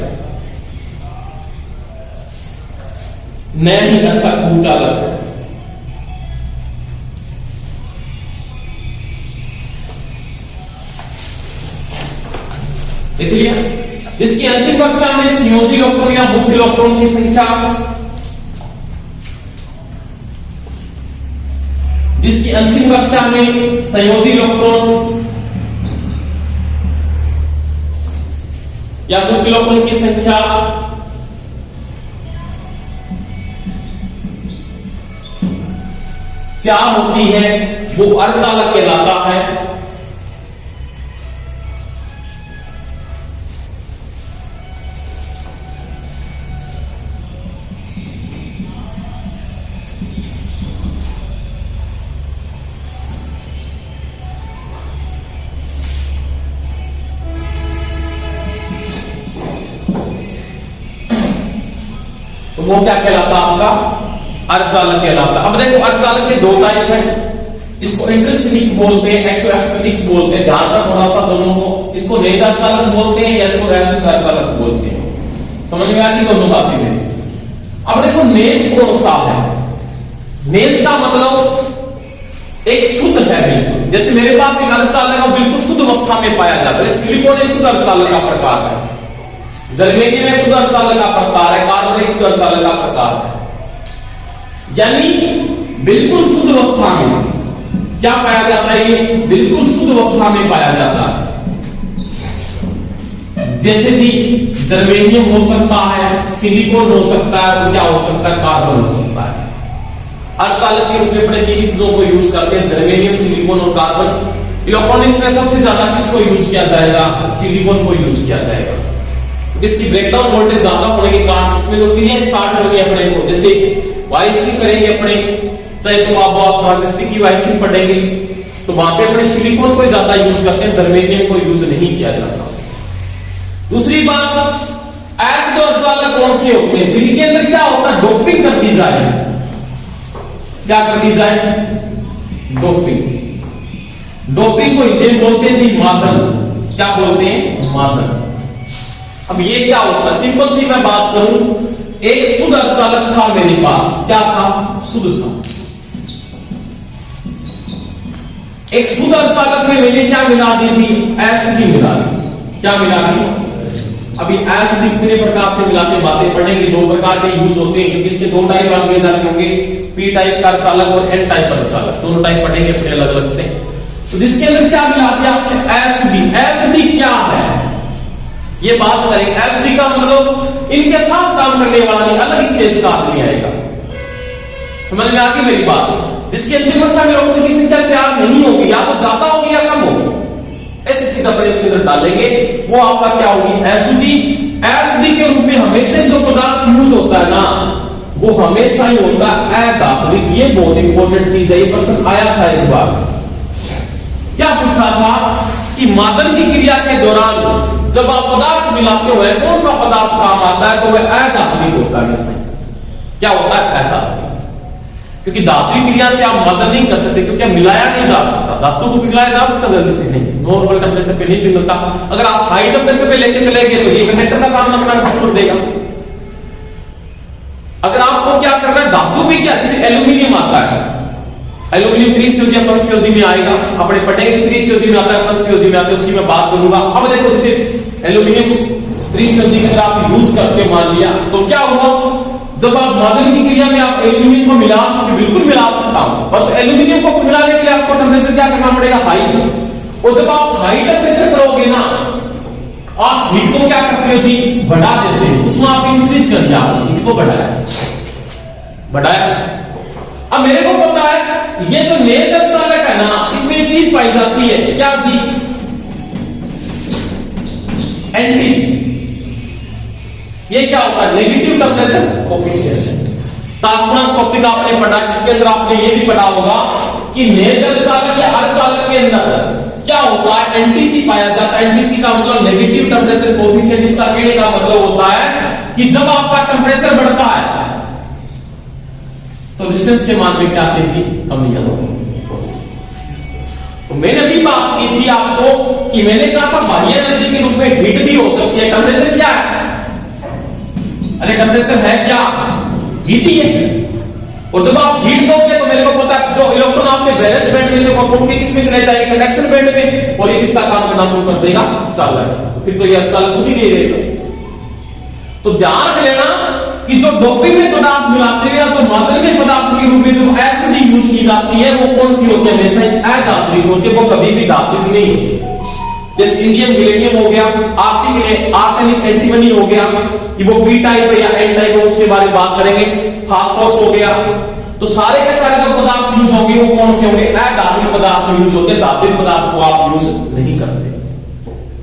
न ही अच्छा कुचालक है। देख लिया। इसकी अंतिम कक्षा में संयोजी इलेक्ट्रॉन या मुख्य इलेक्ट्रॉन की संख्या, जिसकी अंतिम कक्षा में संयोजी इलेक्ट्रॉन या मुख्य इलेक्ट्रॉन की संख्या चार होती है, वो अर्धचालक कहलाता है। तो वो क्या कहलाता है आपका? अर्धचालक कहलाता है। अब देखो अर्धचालक के दो टाइप है, इसको इंट्रिंसिक बोलते हैं, एक्सोएक्सट्रिंसिक बोलते हैं। ध्यान का थोड़ा सा दोनों को, इसको नेज अर्धचालक बोलते हैं या इसको एक्सोएक्सट्रिंसिक अर्धचालक बोलते हैं। समझ में आ गई दोनों बातें में। अब देखो नेज कौन सा है? नेज का मतलब एक शुद्ध है बिल्कुल, जैसे मेरे पास एक अर्धचालक है बिल्कुल शुद्ध अवस्था में पाया जाता है। सिलिकॉन एक शुद्ध अर्धचालक का प्रकार है, जर्मेनियम एक शुद्ध अर्धचालक का प्रकार है, कार्बन एक शुद्ध अर्धचालक का प्रकार है। यानी बिल्कुल शुद्ध अवस्था में क्या पाया जाता है? ये बिल्कुल शुद्ध अवस्था में पाया जाता है। जैसे कि जर्मेनियम हो सकता है, सिलिकॉन हो सकता है, और क्या हो सकता है? कार्बन हो सकता है। अर्धचालक के रूप में अपने तीन चीजों को यूज करते हैं, जर्मेनियम, सिलिकॉन और कार्बन। इलेक्ट्रॉनिक्स में सबसे ज्यादा किसको यूज किया जाएगा? सिलिकॉन को यूज किया जाएगा। इसकी ब्रेकडाउन वोल्टेज ज्यादा होने के कारण इसमें जो क्रिया स्टार्ट होगी अपने को, जैसे वाइसिंग करेंगे अपने, चाहे तो आप ट्रांजिस्टर की वाइसिंग पढ़ेंगे तो वहां पे अपने सिलिकॉन को ज्यादा यूज करते हैं, जर्मेनियम को यूज नहीं किया जाता। दूसरी बात, ऐसे अर्धचालक कौन से होते हैं जिनके अंदर क्या होता है? डोपिंग कर दी जाए। क्या कर दी जाए? डोपिंग। डोपिंग को हिंदी में बोलते हैं जी मादन। क्या बोलते हैं? मादन। अब ये क्या होता है? सिंपल सी मैं बात करूं, एक शुद्ध अर्धचालक था मेरे पास, क्या था? शुद्ध था। एक शुद्ध अर्धचालक में मैंने क्या मिला दी थी? एसिड मिला दी। क्या मिला दी? अभी एसिड कितने प्रकार से मिलाते बातें पढ़ेंगे, दो प्रकार के यूज होते हैं, इसके दो टाइप आपके जाते होंगे, पी टाइप का अर्धचालक और एन टाइप का अर्धचालक, दोनों टाइप पढ़ेंगे अपने अलग अलग से। तो जिसके अंदर क्या मिला दिया आपने? एसिड। एसिड क्या है ये बात करेंगे। एसिड का मतलब इनके साथ काम करने वाला नहीं, अलग स्टेज का आदमी आएगा। समझ में आ गई मेरी बात? जिसकी अंतिम कक्षा में इलेक्ट्रॉन की संख्या 4 नहीं होगी, या तो ज्यादा होगी या कम होगी, ऐसी चीज अपने इसके अंदर डालेंगे, वो आपका क्या होगी? एसिड। एसिड के रूप में हमेशा जो पदार्थ यूज होता है ना, वो हमेशा ही होता है अधात्विक। ये बहुत इंपॉर्टेंट चीज है, ये प्रश्न आया था एक बार। क्या पूछा था कि मादन की क्रिया के दौरान जब आप पदार्थ मिलाते हो, कौन सा पदार्थ काम आता है? तो वह अधात्विक होता है। क्या होता है? अधात्विक। क्योंकि धात्विक क्रिया से आप मदद नहीं कर सकते, क्योंकि मिलाया नहीं जा सकता, धातु को पिघलाया जा सकता जल्दी से नहीं, नॉर्मल टेम्परेचर पे नहीं पिघलता। अगर आप हाई टेम्परेचर पे लेके चले गए तो ये कंडक्टर का काम अपना छोड़ देगा। अगर आपको क्या करना है, धातु भी क्या, जैसे एल्यूमिनियम आता है, एल्यूमिनियम त्रिस्योजी पंचस्योजी में आएगा, अपने पढ़ेंगे त्रिस्योजी में आता है, पंचस्योजी में आता है, उसकी मैं बात करूंगा। अब देखो जैसे एल्यूमिनियम त्रिस्योजी अगर आप यूज करते हो मान लिया, तो क्या हुआ? जब आप मादन की क्रिया में आप एल्यूमिनियम को मिला सकते, बिल्कुल मिला सकता हूं, पर एल्यूमिनियम को पिघलाने के लिए आपको टेम्परेचर क्या करना पड़ेगा? हाई। और जब आप हाई टेम्परेचर करोगे ना, आप हीट को क्या करते हो जी? बढ़ा देते हो, उसमें आप इंक्रीज कर दिया, हीट को बढ़ाया। अब मेरे को पता है ये जो नेज अर्धचालक है ना, इसमें एक चीज पाई जाती है, क्या जी? एंटीसी। ये क्या होता है? Negative temperature coefficient. तापमान टॉपिक आपने पढ़ा, इसके अंदर आपने ये भी पढ़ा होगा कि नेजल चालक या अर्धचालक के अंदर क्या होता है? एनटीसी पाया जाता है। एनटीसी का मतलब नेगेटिव टेम्परेचर कोफिशिएंट। इसका कहने का मतलब होता है कि जब आपका टेम्परेचर बढ़ता है तो रेजिस्टेंस के मान में क्या तेजी कमी होगी। तो मैंने भी बात की थी आपको कि मैंने कहा था बाह्य एनर्जी के रूप में हीट भी हो सकती है। टेम्परेचर क्या है? अरे टेम्परेचर है क्या? हीट ही है। और जब आप हीट दोगे तो मेरे को पता है जो इलेक्ट्रॉन आपके बैलेंस बैंड में उठ के किसमें चले जाएंगे? कंडक्शन बैंड में। और ये किसका काम करना शुरू कर देगा? चालक। फिर तो ये चालक खुद ही नहीं रहेगा। तो ध्यान रख लेना कि जो डोपिंग में पदार्थ मिलाते हैं या जो माध्यमिक पदार्थ के रूप में जो एसिड यूज की जाती है वो कौन सी होती है? हमेशा अधात्विक होती है, वो कभी भी धात्विक नहीं होती। जैसे इंडियम गैलेडियम हो गया, आर्सेनिक एंटीमनी हो गया, कि वो बी टाइप है या एन टाइप है, उसके बारे में बात करेंगे। फास्फोरस हो गया। तो सारे के सारे जो पदार्थ यूज होंगे वो कौन से होंगे? अधात्विक पदार्थ यूज होते हैं। धात्विक पदार्थ को आप यूज नहीं करते।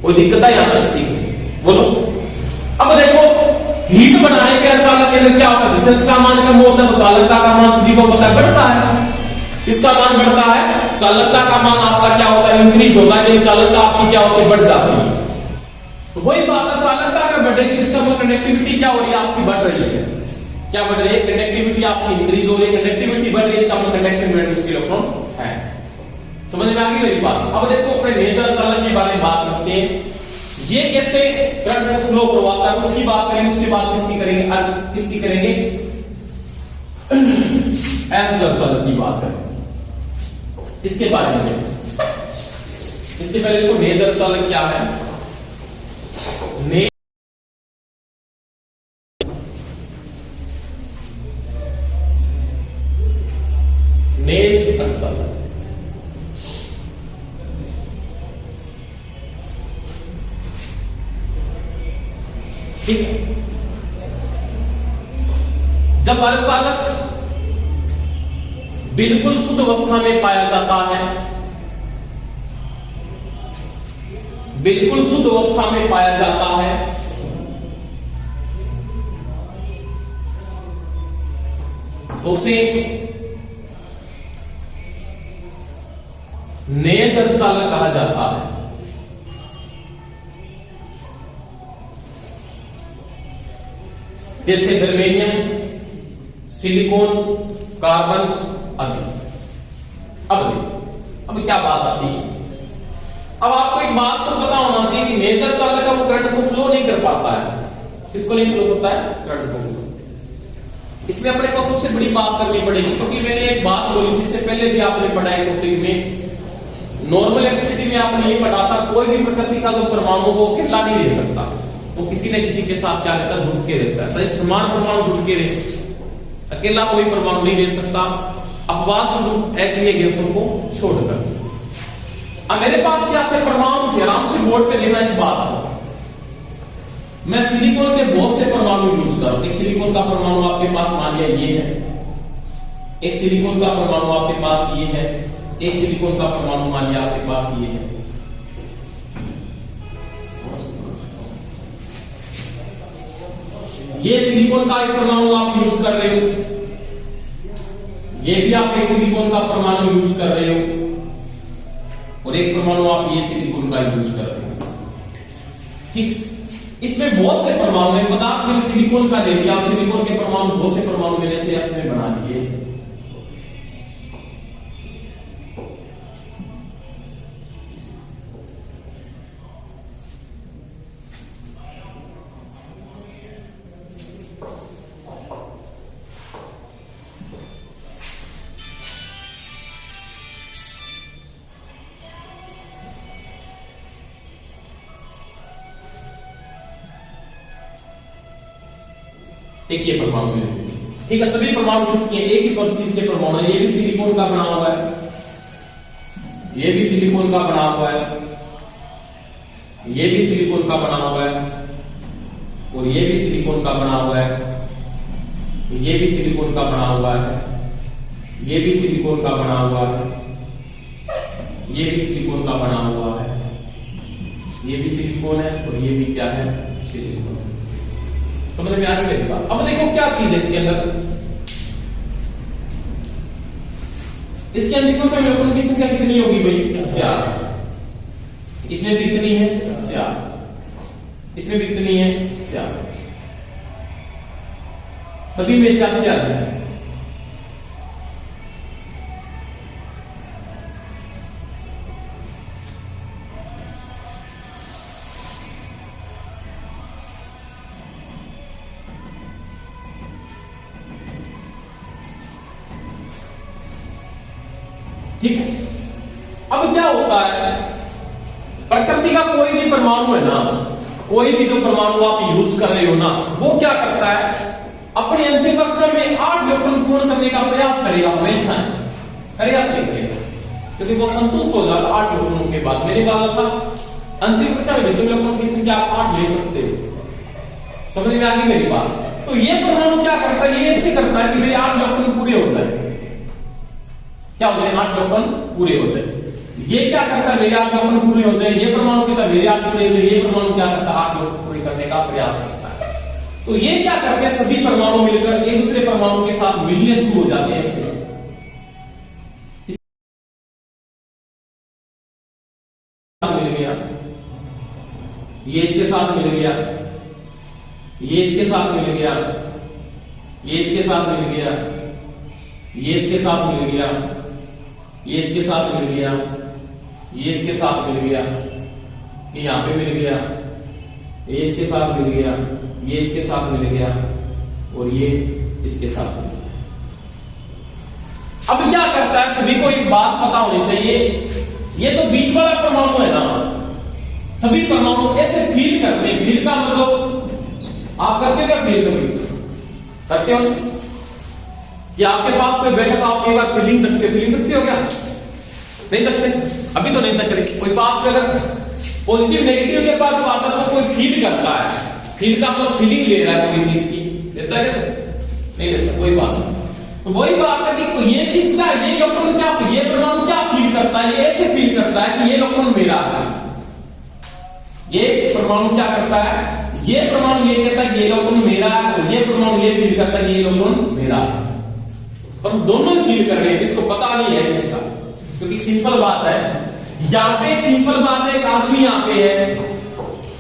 कोई दिक्कत है यहां तक? सीख बोलो। अब देखो हीट बनाने के चालक के अंदर क्या होता है? रेजिस्टेंस का मान कम होता है तो चालकता का मान सभी को पता है बढ़ता है। इसका मान बढ़ता है, चालकता का मान आपका क्या होता है? इंक्रीज होता है। चालकता आपकी क्या होती है? बढ़ जाती है। तो वही बात है, चालकता अगर बढ़ेगी इसका मतलब कंडक्टिविटी क्या हो रही है? आपकी बढ़ रही है। क्या बढ़ रही है? कंडक्टिविटी आपकी इंक्रीज हो रही है। कंडक्टिविटी बढ़ रही है, इसका मतलब कंडक्शन बैंड उसके इलेक्ट्रॉन है। समझ में आ गई मेरी बात? अब देखो अपने नेचर चालक के बारे में बात करते हैं। ये कैसे करंट को फ्लो करवाता है उसकी बात करेंगे। उसके बाद किसकी करेंगे? किसकी करेंगे? एसिड चालक की बात करेंगे। इसके बारे में इसके पहले देखो नेचर चालक क्या है। चालक ठीक है। जब अर्धचालक बिल्कुल शुद्ध अवस्था में पाया जाता है, बिल्कुल शुद्ध अवस्था में पाया जाता है, तो उसे नेज अर्धचालक कहा जाता है। जैसे जर्मेनियम, सिलिकॉन, कार्बन आदि। अब क्या बात आती है? अब आपको एक बात तो पता होना चाहिए कि नेचर चालक वो करंट को फ्लो नहीं कर पाता है। किसको नहीं फ्लो करता है? करंट को। इसमें अपने को सबसे बड़ी बात करनी पड़ेगी, क्योंकि मैंने एक बात बोली थी इससे पहले भी आपने पढ़ा है टॉपिक में। नॉर्मल इलेक्ट्रिसिटी में आपने ये पढ़ा था कोई भी प्रकृति का जो परमाणु वो अकेला नहीं रह सकता, वो किसी न किसी के साथ क्या रहता है? जुड़ के रहता है। समान परमाणु जुड़ के रहे, अकेला कोई परमाणु नहीं रह सकता अपवाद स्वरूप अक्रिय गैसों को छोड़कर। अब मेरे पास क्या थे परमाणु? आराम से बोर्ड पे लेना इस बात को। मैं सिलिकॉन के बहुत से परमाणु यूज कर रहा हूं। एक सिलिकॉन का परमाणु आपके पास मान लिया ये है, एक सिलिकॉन का परमाणु आपके पास ये है, एक सिलिकॉन का परमाणु मान लिया आपके पास ये है। ये सिलिकॉन का एक परमाणु आप यूज कर रहे हो, ये भी आप एक सिलिकॉन का परमाणु यूज कर रहे हो, और एक परमाणु आप ये सिलिकॉन का यूज कर रहे हो। ठीक, इसमें बहुत से परमाणु हैं। पदार्थ में सिलिकॉन का ले लिया, आप सिलिकॉन के परमाणु बहुत से परमाणु मिले से आपने बना दिए। एक ये परमाणु है। ठीक है, सभी परमाणु किसके? एक ही चीज के परमाणु है। ये भी सिलिकॉन का बना हुआ है, ये भी सिलिकॉन का बना हुआ है, ये भी सिलिकॉन का बना हुआ है, और ये भी सिलिकॉन का बना हुआ है, ये भी सिलिकॉन का बना हुआ है, ये भी सिलिकॉन का बना हुआ है, ये भी सिलिकॉन का बना हुआ है, ये भी सिलिकॉन है, और ये भी क्या है? सिलिकॉन। समझ में आ गई मेरी बात? अब देखो क्या चीज है इसके अंदर, इसके अंदर देखो सब इलेक्ट्रॉन की संख्या कितनी होगी भाई? 4। इसमें भी कितनी है? 4। इसमें भी कितनी है? 4। सभी में 4 है। ठीक है। अब क्या होता है, प्रकृति का कोई भी परमाणु है ना, कोई भी जो परमाणु आप यूज कर रहे हो ना, वो क्या करता है, अपनी अंतिम कक्षा में 8 इलेक्ट्रॉन पूर्ण करने का प्रयास करेगा, हमेशा करेगा, क्योंकि वो संतुष्ट हो जाएगा 8 इलेक्ट्रॉनों के बाद। मैंने कहा था अंतिम कक्षा में इलेक्ट्रॉन की संख्या आप 8 ले सकते हो। समझ में आ गई मेरी बात? तो ये परमाणु क्या करता है, ये ऐसे करता है कि मेरे 8 इलेक्ट्रॉन पूरे हो जाए। क्या हो जाए? 8 इलेक्ट्रॉन पूरे हो जाए। ये क्या करता है, मेरे 8 इलेक्ट्रॉन पूरे हो जाए। ये परमाणु कहता है मेरे 8 पूरे हो जाए। ये परमाणु क्या करता है, 8 इलेक्ट्रॉन पूरे करने का प्रयास करता है। तो ये क्या करते हैं, सभी परमाणु मिलकर एक दूसरे परमाणु के साथ मिलने शुरू हो जाते हैं। इससे मिल गया, ये इसके साथ मिल गया, ये इसके साथ मिल गया, ये इसके साथ मिल गया, ये इसके साथ मिल गया, ये इसके साथ मिल गया, ये इसके साथ मिल गया, ये यहां पे मिल गया, ये इसके साथ मिल गया, ये इसके साथ मिल गया, और ये इसके साथ मिल गया। अब क्या करता है, सभी को एक बात पता होनी चाहिए, ये तो बीच वाला परमाणु है ना, सभी परमाणु ऐसे फील करते हैं। फील का मतलब आप करते हो क्या? फील करते हो कि आपके पास कोई बैठा तो आप एक बार फीलिंग सकते हो क्या? नहीं सकते, अभी तो नहीं सकते। कोई पास में अगर पॉजिटिव नेगेटिव के पास तो आता तो कोई फील करता है। फील का मतलब फीलिंग ले रहा है कोई चीज की, देता है? नहीं देता, कोई बात नहीं। तो वही बात है कि ये चीज क्या, ये इलेक्ट्रॉन क्या, ये परमाणु क्या फील करता है, ये ऐसे फील करता है कि ये इलेक्ट्रॉन मेरा है। ये परमाणु क्या करता है, ये परमाणु ये कहता है ये इलेक्ट्रॉन मेरा है, और ये परमाणु ये फील करता है ये इलेक्ट्रॉन मेरा है। पर दोनों फील कर रहे हैं, इसको पता नहीं है किसका, क्योंकि सिंपल बात है। यहां पे सिंपल बात है, एक आदमी यहां पे है,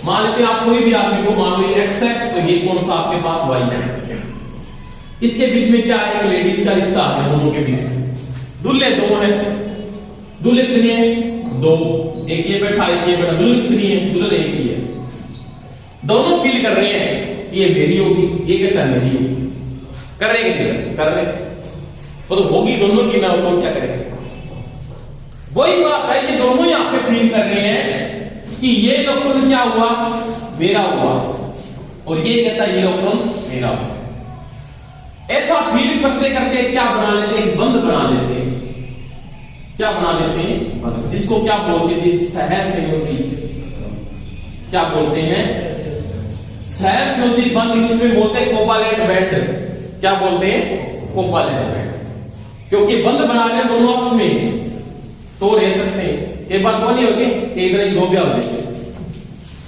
मान लेते आप कोई भी आदमी को मान लो एक्स है, तो ये कौन सा आपके पास वाई है। इसके बीच में क्या है, लेडीज का रिश्ता है दोनों के बीच में। दुल्हे दो है, दुल्हे कितनी है? 2। एक ये बैठा, एक ये बैठा। दुल्हन कितनी है? दुल्हन एक ही है। दोनों फील कर रहे हैं ये मेरी होगी, ये कहता है मेरी होगी। कर रहे हैं, कर रहे वो तो होगी दोनों की, ना हो तो क्या करेंगे। वही बात है, ये दोनों यहां पे फील कर रहे हैं कि ये इलेक्ट्रॉन क्या हुआ, मेरा हुआ, और ये कहता है ये इलेक्ट्रॉन मेरा हुआ। ऐसा फील करते करते क्या बना लेते हैं, बंध बना लेते हैं। क्या बना लेते हैं? बंध, जिसको क्या बोलते थे, सहसंयोजी। क्या बोलते हैं? सहसंयोजी बंध। इंग्लिश में बोलते हैं कोवालेंट बॉन्ड। क्या बोलते हैं? Covalent bond. क्योंकि बंध बना लिया दोनों आपस में तो रह सकते हैं। एक बात वो नहीं होगी एक नहीं दो ब्याह हो जाते,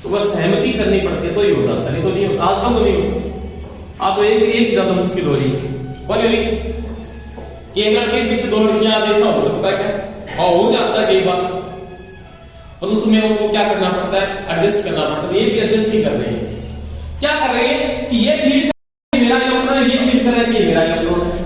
तो बस सहमति करनी पड़ती है तो ही हो जाता, नहीं तो नहीं होता। आज तक तो नहीं होता। आप तो एक ज्यादा मुश्किल हो रही है। कौन हो रही कि एक लड़के के पीछे 2 लड़कियां, ऐसा हो सकता है क्या? और हो जाता है कई बार, और उसमें उनको क्या करना पड़ता है, एडजस्ट करना पड़ता है। ये भी एडजस्ट नहीं कर रहे हैं। क्या कर रहे हैं कि ये फील मेरा इलेक्ट्रॉन है, ये फील कर रहा है कि मेरा इलेक्ट्रॉन है।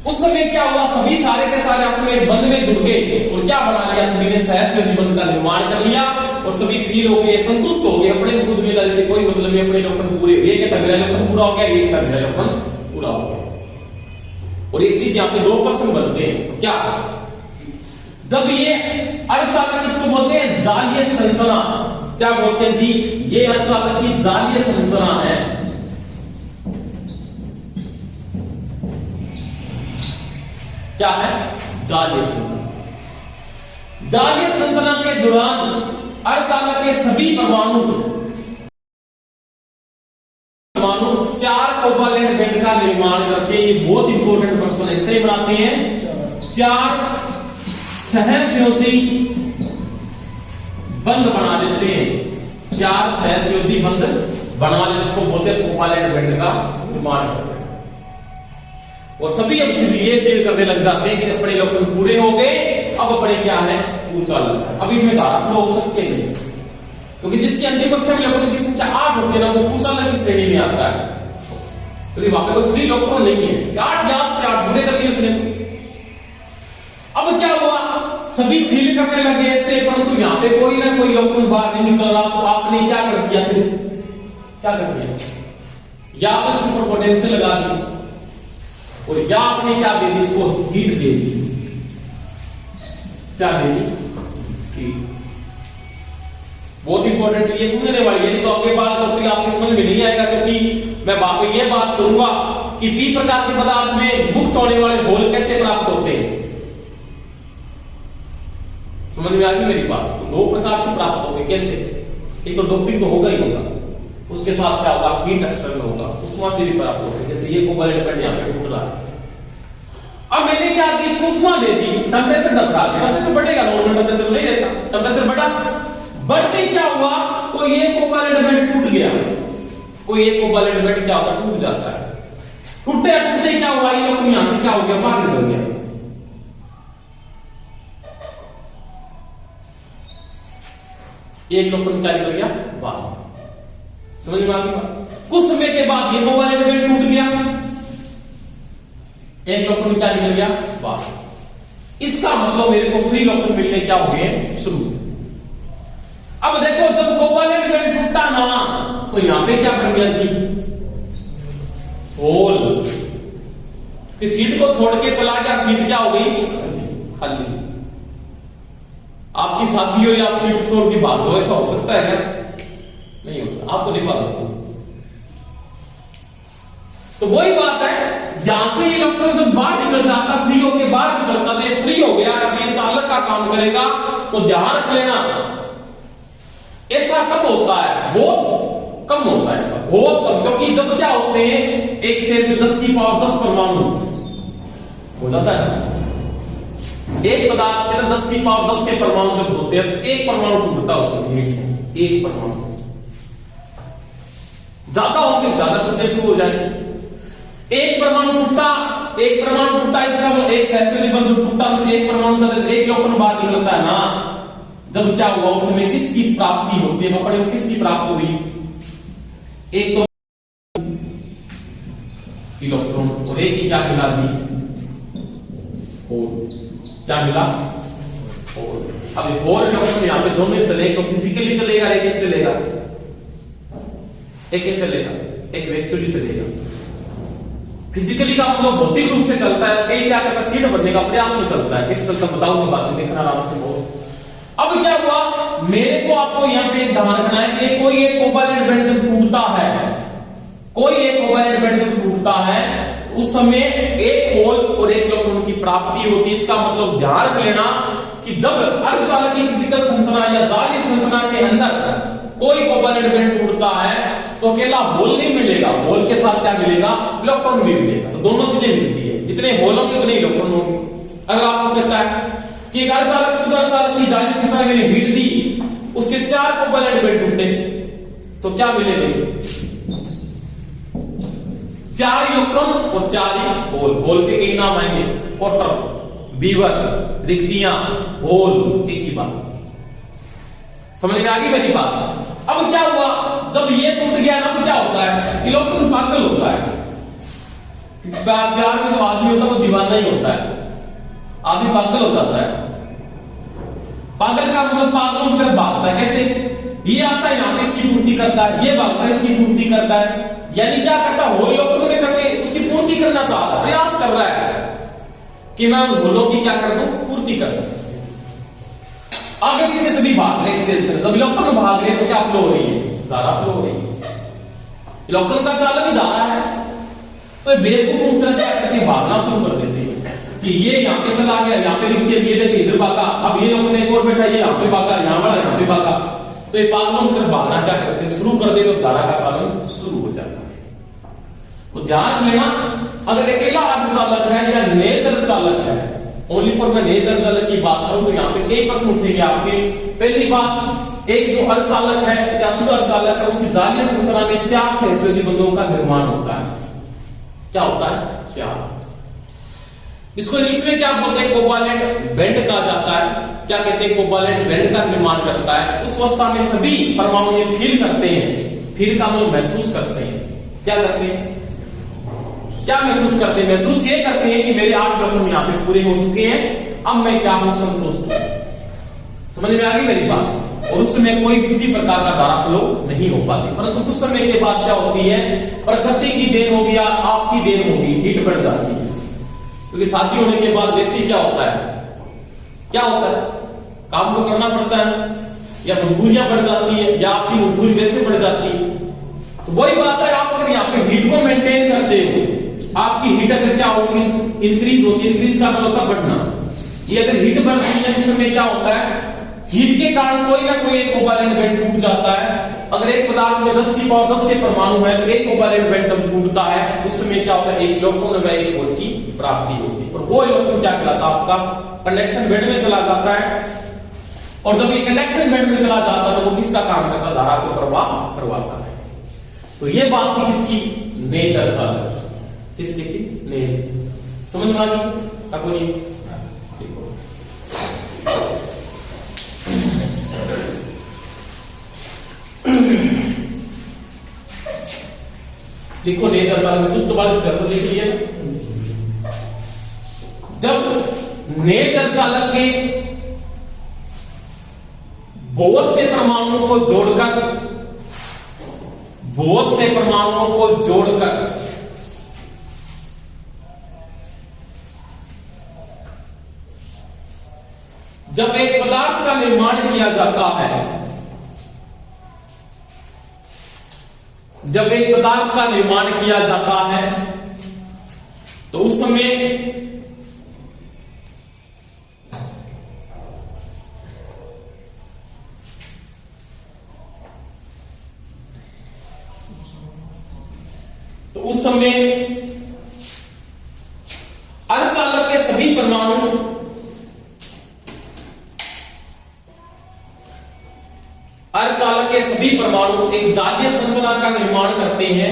उस समय क्या हुआ, सभी सारे के सारे आपस में बंध में जुड़ गए और क्या बना लिया, सभी ने सहसंयोजी बंध का निर्माण कर लिया और सभी फील हो गए, संतुष्ट हो गए अपने खुद में। जैसे कोई मतलब नहीं, अपने इलेक्ट्रॉन पूरे, ये कहता मेरा इलेक्ट्रॉन पूरा हो गया, ये कहता मेरा इलेक्ट्रॉन पूरा हो गया। और एक चीज यहाँ पे 2 पर्सन बनते हैं। क्या? जब ये अर्धचालक, इसको बोलते हैं जालीय संरचना। क्या बोलते हैं जी? ये अर्धचालक की जालीय संरचना है। क्या है? जालीय संरचना। जालीय संरचना के दौरान अर्धचालक के सभी परमाणु 4 कोवालेंट बॉन्ड का निर्माण करके, ये बहुत इंपॉर्टेंट पर्सन है, इतने बनाते हैं 4 सहसंयोजी बंध बना देते हैं। 4 सहसंयोजी बंध बना ले, जिसको बोलते हैं कोवैलेंट बॉन्ड का निर्माण करते हैं। और सभी अब ये फील करने लग जाते हैं कि अपने इलेक्ट्रॉन पूरे हो गए, अब अपने क्या है ऊर्जा लगा, अभी इसमें धारा फ्लो हो सकते नहीं, क्योंकि जिसकी अंतिम कक्षा में इलेक्ट्रॉन की संख्या 8 होती है ना, वो ऊर्जा की श्रेणी में आता है। तो वहां पे कोई फ्री इलेक्ट्रॉन नहीं है, 8 व्यास पे 8 पूरे कर दिए उसने। अब क्या हुआ, सभी फील करने लगे ऐसे, परंतु यहाँ पे कोई ना कोई इलेक्ट्रॉन बाहर नहीं निकल रहा। तो आपने क्या कर दिया, क्या कर दिया, या तो इसके ऊपर पोटेंशियल लगा दी, और या आपने क्या दे दी, इसको हीट दे दी। क्या दे दी, हीट। बहुत इंपॉर्टेंट चीज समझने वाली है, तो आपके बाद टॉपिक आपके समझ में नहीं आएगा, क्योंकि मैं बाकी ये बात करूंगा कि पी प्रकार के पदार्थ में मुक्त होने वाले घोल कैसे प्राप्त होते हैं। समझ में आ गई मेरी बात? तो 2 प्रकार से प्राप्त होंगे। कैसे? एक तो डोपिंग तो होगा ही होगा, उसके साथ क्या होगा, हीट एक्सटर्नल होगा, उष्मा से भी प्राप्त होगा। जैसे ये कोवैलेंट बॉन्ड यहां पे टूट रहा है, अब मैंने क्या दी, इसको उष्मा दे दी, टेंपरेचर बढ़ा, टेंपरेचर बढ़ेगा, नॉर्मल टेंपरेचर नहीं रहता, टेंपरेचर बढ़ा, बढ़ते क्या हुआ, कोई एक कोवैलेंट बॉन्ड टूट गया, कोई एक कोवैलेंट बॉन्ड क्या होता है, टूट जाता है। टूटते टूटते क्या हुआ, ये लोग यहां से क्या हो गया, बाहर निकल गया। एक इलेक्ट्रॉन क्या निकल गया बाहर। समझ में आ गया? कुछ समय के बाद ये कोवैलेंट बॉन्ड टूट गया, एक इलेक्ट्रॉन क्या निकल गया बाहर। इसका मतलब मेरे को फ्री इलेक्ट्रॉन मिलने क्या हो गए शुरू। अब देखो, जब कोवैलेंट बॉन्ड टूटा ना, तो यहां पे क्या बन गया जी, होल। कि सीट को छोड़ के चला गया, सीट क्या हो गई खाली। आपकी शादी हो या आप सीट छोड़ के भाग जाओ, ऐसा हो सकता है क्या? नहीं होता, आपको नहीं भागो। तो वही बात है, यहां से इलेक्ट्रॉन जब बाहर निकल जाता, फ्री होके बाहर निकलता, तो फ्री हो गया, अब ये चालक का काम करेगा। तो ध्यान रख लेना, ऐसा कब होता है, वो कम होता है, ऐसा बहुत कम। क्योंकि जब क्या होते हैं, एक शरीर में 10 की पावर 10 परमाणु हो जाता है। एक पदार्थ के 10 की पावर 10 के परमाणु जब होते हैं, एक परमाणु टूटता है उसमें हीट से, एक परमाणु। ज्यादा होंगे, ज्यादा टूटने शुरू हो जाएंगे। एक परमाणु टूटा, एक परमाणु टूटा, इसका मतलब एक सैचुरेशन बंद टूटा, उससे एक परमाणु का एक इलेक्ट्रॉन बाहर निकलता है ना। जब क्या हुआ, उसमें किसकी प्राप्ति होती है, पढ़े किसकी प्राप्ति हुई, एक तो इलेक्ट्रॉन, और एक ही क्या मिला जी, होल। क्या मिला, होल। अब होल इलेक्ट्रॉन यहां पे दोनों चले, तो फिजिकली चलेगा, एक कैसे चलेगा, एक कैसे चलेगा, एक वर्चुअली चलेगा। फिजिकली का मतलब भौतिक रूप से चलता है, कई क्या करता है, सीट बनने का प्रयास में चलता है। किस चलता बताऊं मैं बात देखना आराम से बहुत। अब क्या हुआ, मेरे को आपको यहां पे ध्यान रखना है कि कोई एक कोवैलेंट बॉन्ड जब टूटता है, कोई एक कोवैलेंट बॉन्ड जब टूटता है, उस समय एक होल और एक इलेक्ट्रॉन की प्राप्ति होती है। इसका मतलब ध्यान रख लेना कि जब अर्धचालक की फिजिकल संरचना या जाली संरचना के अंदर कोई कोवैलेंट बॉन्ड टूटता है, तो अकेला होल नहीं मिलेगा, होल के साथ क्या मिलेगा, इलेक्ट्रॉन भी मिलेगा। तो दोनों चीजें मिलती है, इतने होल होंगे उतने इलेक्ट्रॉन होंगे। अगर आपको कहता है कि एक अर्धचालक सुधारचालक की जाली संरचना के लिए हीट दी, उसके 4 कोवैलेंट बॉन्ड टूटे, तो क्या मिलेंगे, 4 इलेक्ट्रॉन और 4 ही होल। होल के कई नाम आएंगे, क्वार्टर, बीवर, रिक्तियां, होल, एक ही बात। समझ में आ गई मेरी बात? अब क्या हुआ, जब ये टूट गया ना, तो क्या होता है, इलेक्ट्रॉन पागल होता है। प्यार में जो आदमी होता है वो दीवाना ही होता है, आदमी पागल हो जाता है। पागल का मतलब पागलों की तरफ भागता है। कैसे, ये आता है यहां पे इसकी पूर्ति करता है, ये भागता है इसकी पूर्ति करता है, यानी क्या करता है, होल इलेक्ट्रॉन में करके उसकी पूर्ति करना चाहता है, प्रयास कर रहा है कि मैं उन होलों की क्या कर दूं, पूर्ति कर दूं। आगे पीछे सभी भाग रहे हैं, जब इलेक्ट्रॉन भाग रहे हैं तो क्या फ्लो हो रही है, धारा फ्लो हो रही है। इलेक्ट्रॉन का चालक ही धारा है, तो बेवकूफ तरह क्या करके भागना शुरू कर देते हैं कि ये यहाँ पे चला गया, यहाँ पे लिख दिया, ये देखिए इधर भागा, अब ये लोगों ने एक और बैठा, ये यहाँ पे भागा, यहाँ वाला यहाँ पे भागा। तो ये पागलों की तरफ भागना क्या करते हैं, शुरू कर दे तो धारा का चालन शुरू हो जाता है। तो ध्यान लेना, अगर अकेला अर्धचालक है या नेचर चालक है, ओनली पर मैं नेचर चालक की बात करूं तो यहाँ पे कई प्रश्न उठेंगे आपके। पहली बात, एक जो अर्धचालक है या शुद्ध अर्धचालक है, उसकी जालीय संरचना में 4 सहसंयोजी बंधों का निर्माण होता है। क्या होता है? 4। इसको इंग्लिश में क्या बोलते हैं? कोवालेंट बेंड कहा जाता है। क्या कहते हैं? कोवालेंट बेंड का निर्माण करता है। उस अवस्था में सभी परमाणु ये फील करते हैं, फील का मतलब महसूस करते हैं। क्या करते हैं? क्या महसूस करते हैं? महसूस ये करते हैं कि मेरे 8 इलेक्ट्रॉन यहां पे पूरे हो चुके हैं, अब मैं क्या हूं? संतुष्ट हूं। समझ में आ गई मेरी बात? और उस समय कोई किसी प्रकार का धारा फ्लो नहीं हो पाती। परंतु कुछ समय के बाद क्या होती है? प्रकृति की देन होगी या आपकी देन होगी, हीट बढ़ जाती है। क्योंकि शादी होने के बाद वैसे ही क्या होता है? क्या होता है? काम तो करना पड़ता है, या मजबूरियां बढ़ जाती है, या आपकी मजबूरी वैसे बढ़ जाती है। तो वही बात है, आप अगर यहाँ पे हीट को मेंटेन करते हो, आपकी हीट अगर क्या होगी? इंक्रीज होगी। इंक्रीज का मतलब होता है बढ़ना। ये अगर हीट बढ़ती है, उस समय क्या होता है? हीट के कारण कोई ना कोई एक कोवालेंट बेंड टूट जाता है। अगर एक पदार्थ में 10 की पावर 10 के परमाणु है, तो एक कोवालेंट बेंड तब टूटता है। उस समय क्या होता है? एक इलेक्ट्रॉन व एक होल की प्राप्ति होती है। और वो इलेक्ट्रॉन क्या कहलाता है? आपका कंडक्शन बेंड में चला जाता है। और जब ये कंडक्शन बेंड में चला जाता है तो वो किसका काम करता है? धारा को प्रवाह करवाता है। तो ये बात थी किसकी? नेज अर्धचालक। किसकी थी? नेज। समझ में आ गई? आपको नहीं? देखो नेज अर्धचालक में सबसे कैसे देख लिए। जब नेज अर्धचालक के बहुत से परमाणुओं को जोड़कर जब एक पदार्थ का निर्माण किया जाता है, जब एक पदार्थ का निर्माण किया जाता है तो उस समय अर्धचालक के सभी परमाणु एक जालीय संरचना का निर्माण करते हैं।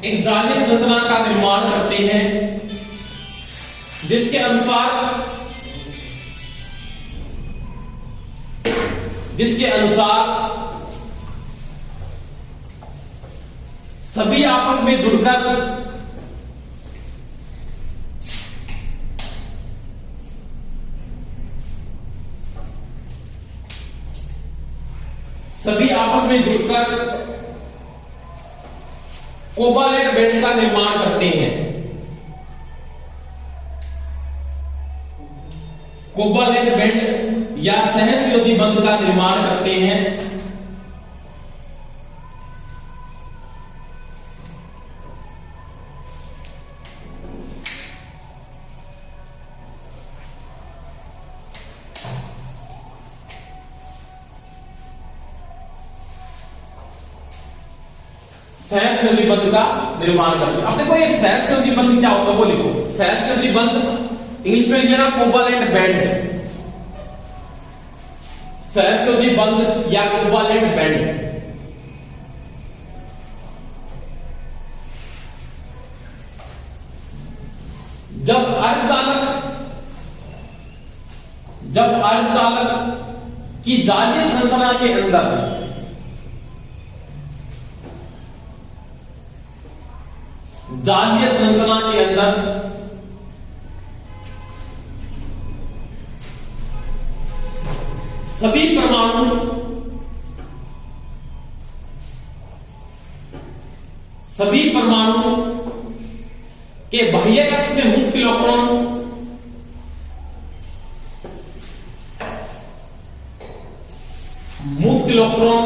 एक जालीय संरचना का निर्माण करते हैं जिसके अनुसार सभी आपस में जुड़कर कोवालेंट बेंड का निर्माण करते हैं। कोवालेंट बेंड या सहसंयोजी बंध का निर्माण करते हैं। सहसंयोजी बंध का निर्माण करते हैं। अब देखो ये सहसंयोजी बंध क्या होता है वो लिखो। सहसंयोजी बंध इंग्लिश में लिखना कोवालेंट बेंड। सहसंयोजी बंध या कोवालेंट बेंड जब अर्धचालक की जालीय संरचना के अंदर सभी परमाणु के बाह्य कक्ष में मुक्त इलेक्ट्रॉन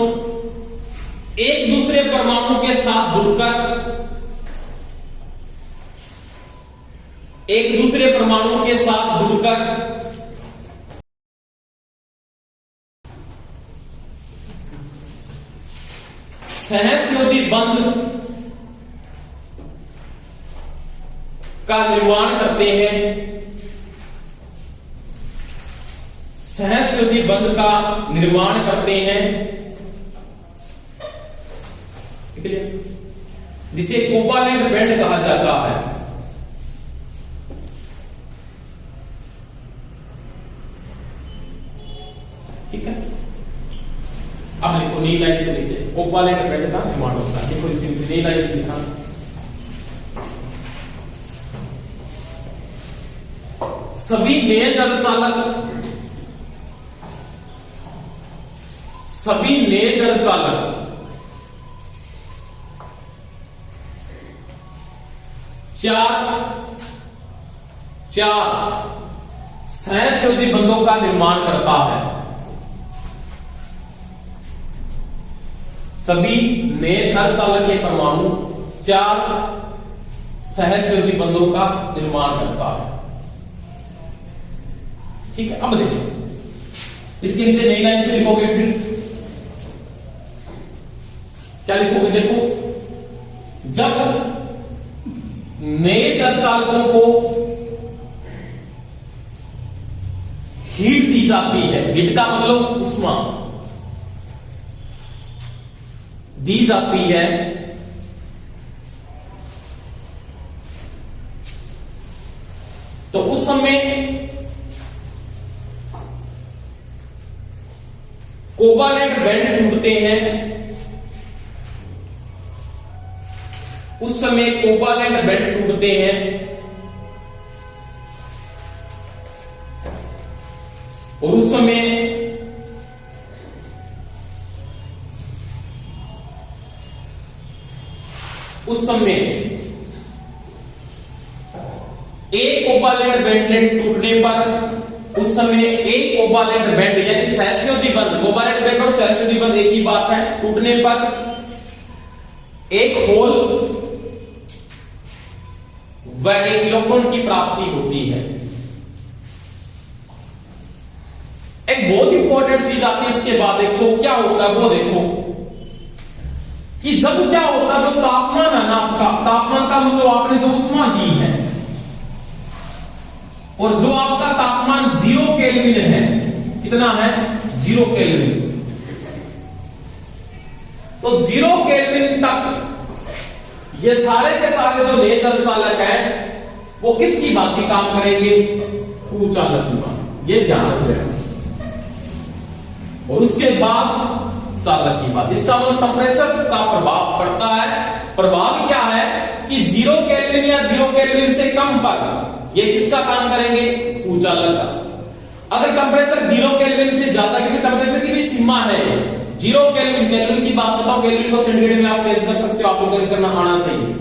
एक दूसरे परमाणु के साथ जुड़कर सहसंयोजी बंध का निर्माण करते हैं, सहसंयोजी बंध का निर्माण करते हैं, जिसे कोवालेंट बॉन्ड कहा जाता है। ठीक है, अब लिखो नी लाइन से नीचे कोवालेंट बॉन्ड का निर्माण होता है। देखो इसके नीचे नी लाइन से लिखा, सभी नेज अर्धचालक, सभी नेज अर्धचालक चार सहसंयोजी बंधों का निर्माण करता है। सभी नेज अर्धचालक के परमाणु 4 सहसंयोजी बंधों का निर्माण करता है। ठीक है, अब देखो इसके नीचे नई लाइन से लिखोगे, फिर क्या लिखोगे? देखो, जब नेज अर्धचालकों को हीट दी जाती है, हीट का मतलब उष्मा दी जाती है, तो उस समय कोवालेंट बॉन्ड टूटते हैं। उस समय कोवालेंट बॉन्ड टूटते हैं और उस समय एक कोवालेंट बॉन्ड टूटने पर, उस समय एक कोवालेंट बॉन्ड यानी सहसंयोजी बंध, कोवालेंट बॉन्ड और सहसंयोजी बंध एक ही बात है, टूटने पर एक होल व एक इलेक्ट्रॉन की प्राप्ति होती है। एक बहुत इंपॉर्टेंट चीज आती है इसके बाद, देखो क्या होता है वो देखो कि जब क्या होता है, जो तापमान है ना आपका, तापमान का मतलब आपने जो उष्मा दी है और जो आपका तापमान 0 केल्विन है, कितना है? 0 केल्विन। तो 0 केल्विन तक ये सारे के सारे जो नेज अर्धचालक है वो किसकी भांति काम करेंगे? कुचालक की बात, ये ध्यान रखना। और उसके बाद चालक की बात, इसका मतलब टेम्परेचर का प्रभाव पड़ता है। प्रभाव क्या है कि 0 केल्विन या 0 केल्विन से कम पर ये किसका काम करेंगे? कुचालक का। अगर टेम्परेचर 0 केल्विन से ज्यादा, क्योंकि टेम्परेचर की भी सीमा है, 0 केल्विन, केल्विन की बात बताओ, केल्विन को सेंटीग्रेड में आप चेंज कर सकते हो, आपको चेंज करना आना चाहिए,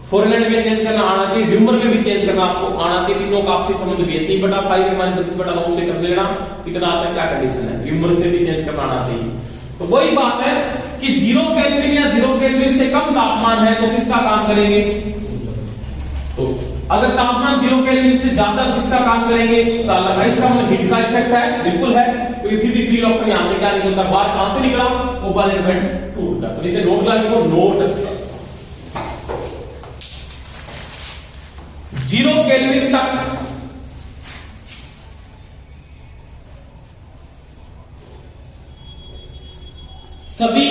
फॉरेनहाइट में चेंज करना आना चाहिए, ड्यूमर में भी चेंज करना आपको आना चाहिए। तीनों का आपसी संबंध भी है, C/5 से कर लेना, कितना आता है, क्या कंडीशन है, ड्यूमर से भी चेंज करना आना चाहिए। तो वही बात है कि 0 केल्विन या 0 केल्विन से कम तापमान है तो किसका काम करेंगे? तो अगर तापमान 0 केल्विन से ज्यादा किसका काम करेंगे? चालक का। इसका मतलब हीट का इफेक्ट है, बिल्कुल है। तो फिर भी फ्री इलेक्ट्रॉन यहां से क्या निकलता है? बाहर कहां से निकला? कोवालेंट बॉन्ड टूट गया। तो नीचे नोट ला लिखो, नोट 0 केल्विन तक सभी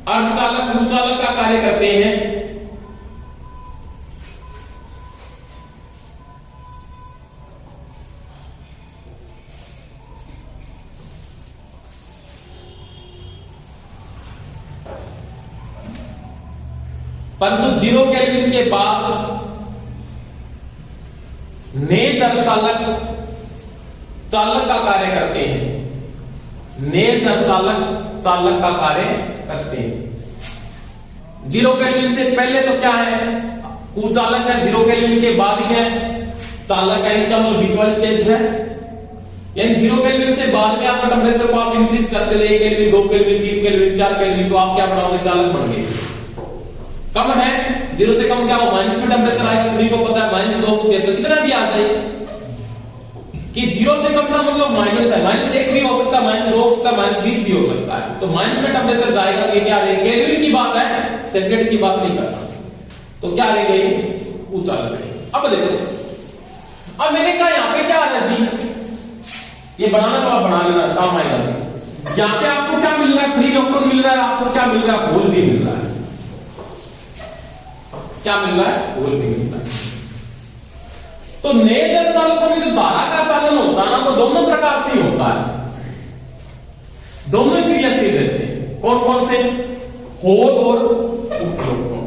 अर्धचालक कुचालक का कार्य करते हैं। परंतु 0 केल्विन के बाद नेज अर्धचालक चालक का कार्य करते हैं। नेज अर्धचालक चालक का कार्य करते हैं। 0 केल्विन से पहले तो क्या है? कुचालक है। 0 केल्विन के बाद क्या है? चालक है। इसका मतलब बीच वाला स्टेज है, यानी 0 केल्विन से बाद में आपका टेम्परेचर को आप इंक्रीज करते रहे, 1 केल्विन 2 केल्विन 3 केल्विन 4 केल्विन, तो आप क्या बनाओगे? चालक बन गए। कम है 0 से कम क्या हो? माइनस में टेम्परेचर आएगा, सभी को पता है, -273 कितना भी आ जाए, कि 0 से कम का मतलब माइनस है, -1 भी हो सकता है, -2 हो सकता है, -20 भी हो सकता है। तो माइनस में टेम्परेचर जाएगा तो ये क्या रहेगा, केल्विन की बात है, सेंटीग्रेड की बात नहीं करता। तो क्या रहेगा ये ऊंचा लगेगा। अब देखो, अब मैंने कहा यहां पे क्या आ रहा है जी, ये बनाना तो आप बना लेना, काम आएगा। यहां पे आपको क्या मिल रहा है, फ्री इलेक्ट्रॉन मिल रहा है, आपको क्या मिल रहा है, होल भी मिल रहा है। क्या मिल रहा है, होल भी मिल रहा है। तो नए जल चालकों में जो धारा का चालन होता है ना, वो दोनों प्रकार से ही होता है, दोनों क्रियाशील रहते हैं। कौन कौन से, होल और इलेक्ट्रॉन।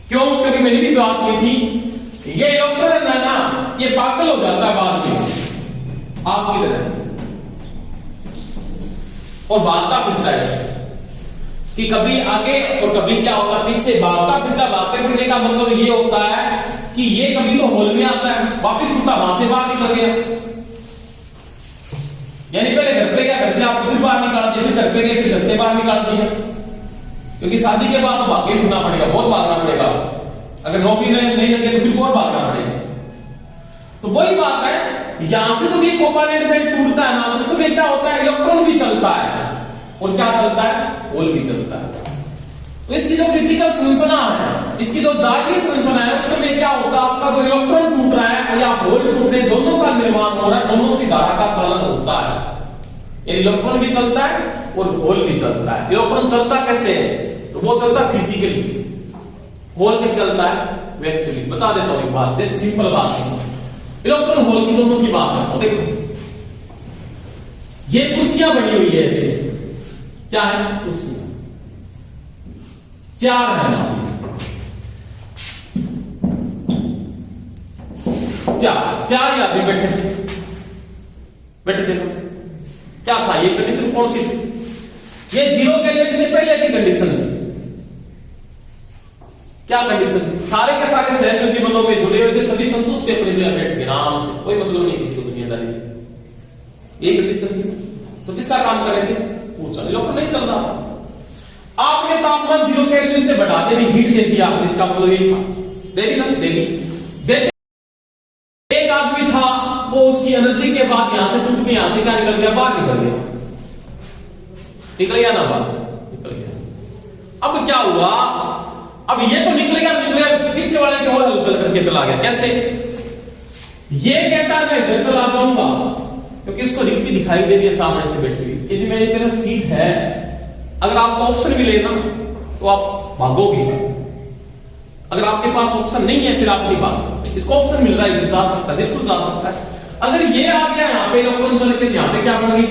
क्यों, क्योंकि मैंने भी बात की थी, ये इलेक्ट्रॉन है ना, ये पागल हो जाता है बाद में आपकी तरह, और भागता फिरता है कि कभी आगे और कभी क्या होता है पीछे, भागता फिरता। भागते फिरने का मतलब ये होता है कि ये कभी तो होल में आता है, वापिस टूटा, वहां से बाहर निकल गया। यानी पहले घर पे गया, घर से आपको फिर बाहर निकाल दिया, फिर घर पे गए, फिर घर से बाहर निकाल दिया। क्योंकि शादी के बाद तो भाग्य ढूंढना पड़ेगा, बहुत भागना पड़ेगा। अगर नौकरी नहीं लगे तो फिर और भागना पड़ेगा। तो वही बात है, यहां से तो ये कोवालेंट बेल्ट टूटता है ना, उसमें क्या होता है, इलेक्ट्रॉन भी चलता है और क्या चलता है, होल भी चलता है। तो इसकी जो क्रिटिकल संरचना है, इसकी जो जातीय संरचना है, उसमें क्या होता है, आपका जो इलेक्ट्रॉन टूट रहा है या होल टूट रहे, दोनों का निर्माण हो रहा है, दोनों से धारा का चालन होता है। इलेक्ट्रॉन भी चलता है और होल भी चलता है। इलेक्ट्रॉन चलता कैसे है, तो वो चलता है फिजिकली, होल कैसे चलता है, एक्चुअली बता देता हूं एक बात, जैसे सिंपल बात, इलेक्ट्रॉन होल की दोनों की बात है। देखो ये कुर्सियां बनी हुई है, ऐसे क्या है, कुर्सियां 4 है ना, 4 यहाँ पे बैठे थे। क्या था ये कंडीशन, कौन सी थी, ये 0 केल्विन से पहले की कंडीशन थी। क्या कंडीशन, सारे के सारे सहसंगी बलों में जुड़े हुए थे, सभी संतुष्ट थे अपने प्लेनेट के नाम से, कोई मतलब नहीं किसी को दुनियादारी से, ये कंडीशन थी। तो किसका काम करेंगे, पूछा, इलेक्ट्रॉन नहीं चल रहा था। आपने तापमान 0 केल्विन से बढ़ाते भी हीट दे दिया, इसका मतलब ये था, दे दी ना, दे दी। एक आदमी था, वो उसकी एनर्जी के बाद यहां से टूट के यहां से क्या निकल गया, बाहर निकल गया, निकल गया ना बाहर, निकल गया। अब क्या हुआ, अब ये तो निकल गया, पीछे वाले की और हलचल करके चला गया। कैसे, ये कहता है मैं इधर चला जाऊंगा, क्योंकि उसको रिक्ति दिखाई दे रही है सामने से बैठी हुई, यदि मेरी तरफ सीट है, अगर आपको ऑप्शन मिले ना तो आप भागोगे, अगर आपके पास ऑप्शन नहीं है फिर आप नहीं भाग सकते। इसको ऑप्शन मिल रहा है, इधर जा सकता है, बिल्कुल जा सकता है। अगर ये आ गया यहाँ पे इलेक्ट्रॉन चल के, यहाँ पे क्या बन गई,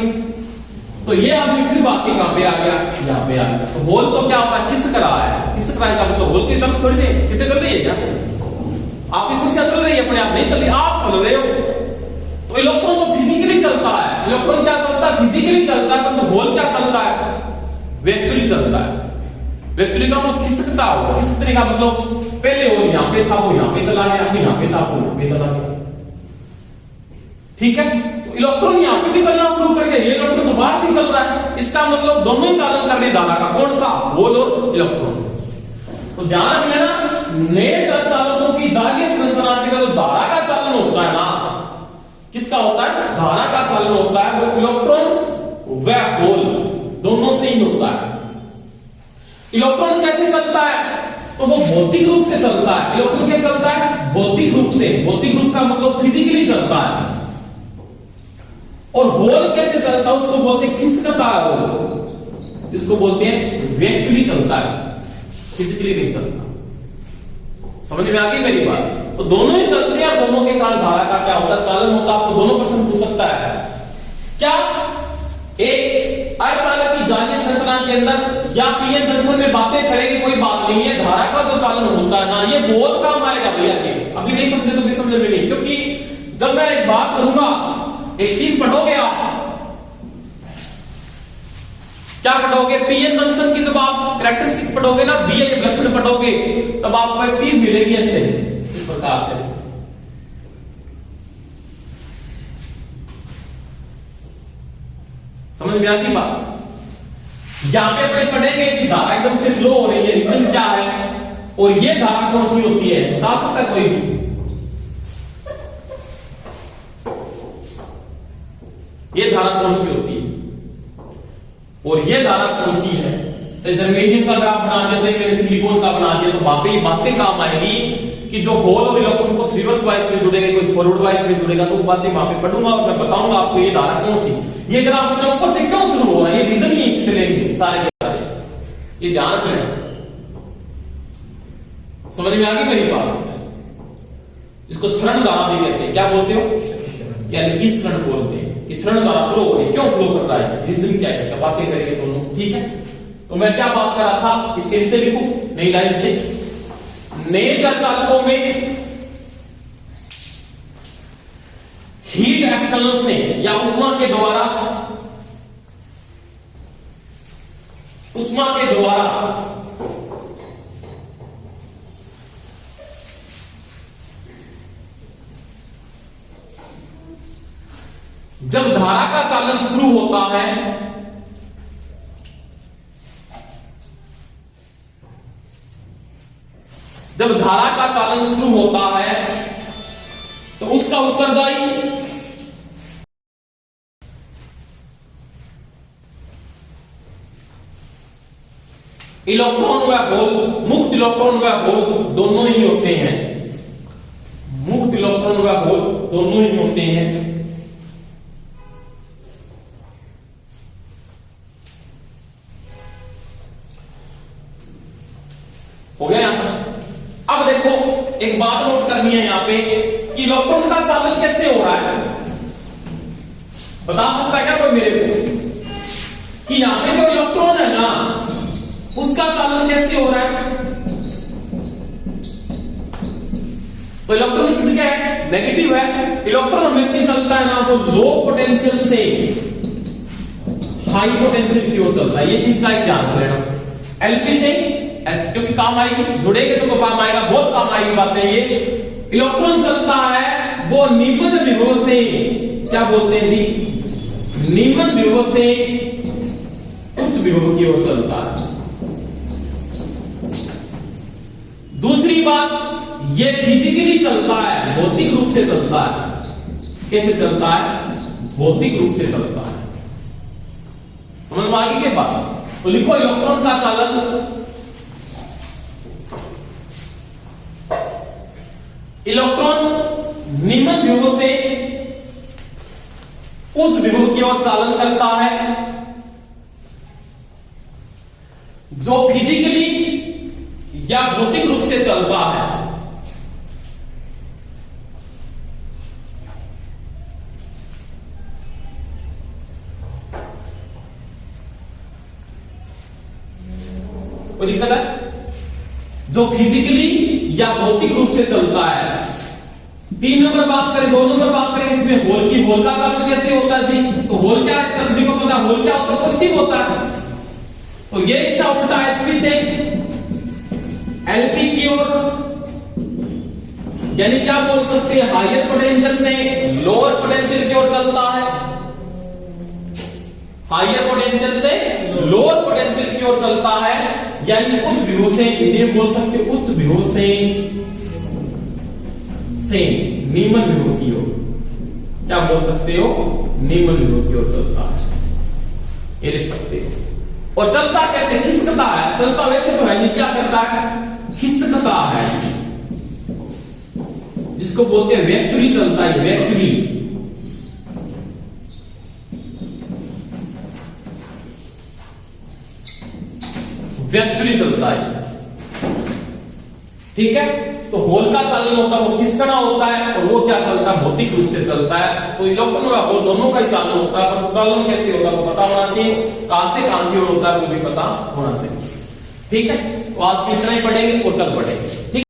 तो ये आदमी फिर भाग के कहां पे आ गया, यहाँ पे आ गया। तो होल तो क्या होता है, खिसक रहा है, खिसक रहा है का मतलब होल के चल थोड़ी नहीं, सीटें चल रही है क्या, आपकी कुर्सियां चल रही है अपने आप, नहीं चल रही, आप चल रहे हो। तो इलेक्ट्रॉन तो फिजिकली चलता है, इलेक्ट्रॉन क्या चलता है, फिजिकली चलता है, तो होल क्या चलता है, वेक्चुअली चलता है। वेक्चुअली का मतलब खिसकता होगा, खिसकने का मतलब पहले होल यहां पे था, वो यहां पे चला गया, अब यहां पे था, वो यहां पे चला गया, ठीक है। तो इलेक्ट्रॉन यहां पे भी चलना शुरू कर गया, ये इलेक्ट्रॉन तो बाहर से चल रहा है, इसका मतलब दोनों ही चालन कर रहे धारा का, कौन सा, होल और इलेक्ट्रॉन। तो ध्यान रखना ना, नए चालकों की जातीय संरचना के जो धारा का चालन होता है ना, किसका होता है, धारा का चालन होता है, वो इलेक्ट्रॉन व होल दोनों से ही होता है। इलेक्ट्रॉन कैसे चलता है, तो वो भौतिक रूप से चलता है। इलेक्ट्रॉन क्या चलता है, भौतिक रूप से, भौतिक रूप का मतलब फिजिकली चलता है। और होल कैसे चलता है, उसको बोलते हैं खिसकता है होल, इसको बोलते हैं वेक्चुअली चलता है, फिजिकली नहीं चलता। समझ में आ गई मेरी बात। तो दोनों ही चलते हैं, दोनों के कारण धारा का क्या होता है, चालन होता है। आपको दोनों प्रश्न पूछ सकता है, क्या एक अर्धचालक की जालीय संरचना के अंदर या पीएन जंक्शन में बातें करेंगे, कोई बात नहीं है, धारा का जो चालन होता है ना, ये बहुत काम आएगा भैया के। अभी नहीं समझे तो भी समझ में नहीं, क्योंकि जब मैं एक बात करूंगा, एक चीज पढ़ोगे आप, क्या पढ़ोगे, पीएन जंक्शन की जब आप कैरेक्टरिस्टिक पढ़ोगे ना, बीए लक्षण पढ़ोगे, तब आपको एक चीज मिलेगी ऐसे, इस प्रकार से। समझ में आती बात। यहां पे अपने पढ़ेंगे कि धारा एकदम से फ्लो हो रही है, रीजन क्या है, और ये धारा कौन सी होती है, बता सकता है कोई भी, ये धारा कौन सी होती है और ये धारा कौन सी है। तो जर्मेनियम का ग्राफ बना दिया था, मैंने सिलिकॉन का बना दिया, तो वाकई बातें काम आएगी कि जो होल और इलेक्ट्रॉन को रिवर्स वाइज में जुड़ेगा, कोई फॉरवर्ड वाइज में जुड़ेगा, तो बातें वहां पे पढ़ूंगा और मैं बताऊंगा आपको ये धारा कौन सी। ये ग्राफ ऊपर से क्यों शुरू हो रहा है, ये रीजन नहीं इससे लेंगे सारे ये ध्यान रखना। समझ में आ गई मेरी बात। इसको क्षरण धारा भी कहते हैं। क्या बोलते हो, यानी कि क्षरण बोलते हैं कि क्षरण धारा फ्लो हो रही है, क्यों फ्लो कर रहा है, रीजन क्या है इसका, बातें करेंगे दोनों। ठीक है, तो मैं क्या बात कर रहा था, इसके नीचे लिखूं नई लाइन से, नए चालकों में हीट एक्सटर्नल से या उष्मा के द्वारा जब धारा का चालन शुरू होता है, जब धारा का चालन शुरू होता है तो उसका उत्तरदायी इलेक्ट्रॉन व होल, मुक्त इलेक्ट्रॉन व होल दोनों ही होते हैं, मुक्त इलेक्ट्रॉन व होल दोनों ही होते हैं। हो गया। अब देखो एक बात नोट करनी है यहां पे कि इलेक्ट्रॉन का चालन कैसे हो रहा है, बता सकता है क्या कोई मेरे को कि यहां पे जो इलेक्ट्रॉन है ना उसका चालन कैसे हो रहा है। तो इलेक्ट्रॉन क्या है, नेगेटिव है। इलेक्ट्रॉन हमेशा चलता है ना तो लो पोटेंशियल से हाई पोटेंशियल की ओर चलता है, ये चीज का ध्यान रखना। एलपी से क्योंकि काम आएगी, जुड़ेगे तो काम आएगा, बहुत काम आएगी बातें ये। इलेक्ट्रॉन चलता है वो निम्न विभव से, क्या बोलते हैं जी, निम्न विभव से उच्च विभव की ओर चलता है। दूसरी बात, ये फिजिकली चलता है, भौतिक रूप से चलता है। कैसे चलता है, भौतिक रूप से चलता है। समझ में आगे के बाद तो लिखो इलेक्ट्रॉन का चालन, इलेक्ट्रॉन निम्न विभव से उच्च विभव की ओर चालन करता है। जो फिजिकली या भौतिक रूप से चलता है, कोई दिक्कत है, जो फिजिकली या भौतिक रूप से चलता है। 3 नंबर बात करें, 2 नंबर बात करें इसमें होल की, होल का चालन कैसे होता है जी, तो होल क्या है, सभी को पता, होल क्या होता है, पॉजिटिव होता है। तो ये इसका उल्टा एचपी से एलपी की ओर, यानी क्या बोल सकते हैं, हायर पोटेंशियल से लोअर पोटेंशियल की ओर चलता है, हायर पोटेंशियल से लोअर पोटेंशियल की ओर चलता है, यानी उच्च विभव से, हिंदी में बोल सकते हो उच्च विभव से निम्न विभव की ओर, क्या बोल सकते हो, निम्न विभव की ओर चलता है, ये लिख सकते हो। और चलता कैसे, खिसकता है, चलता वैसे तो है नहीं, क्या करता है, खिसकता है, जिसको बोलते हैं वेक्चुअली चलता है, वेक्चुअली। वेक्चुअली चलता है, ठीक है। तो होल का चालन होता है वो खिसकना होता है, और वो क्या चलता है, भौतिक रूप से चलता है। तो इलेक्ट्रॉन का होल दोनों का ही चालन होता है, पर चालन कैसे होता है वो पता होना चाहिए, कहां से कहां की ओर होता है वो भी पता होना चाहिए, ठीक है। तो आज की इतना ही पढ़ेंगे और कल पढ़ेंगे, ठीक।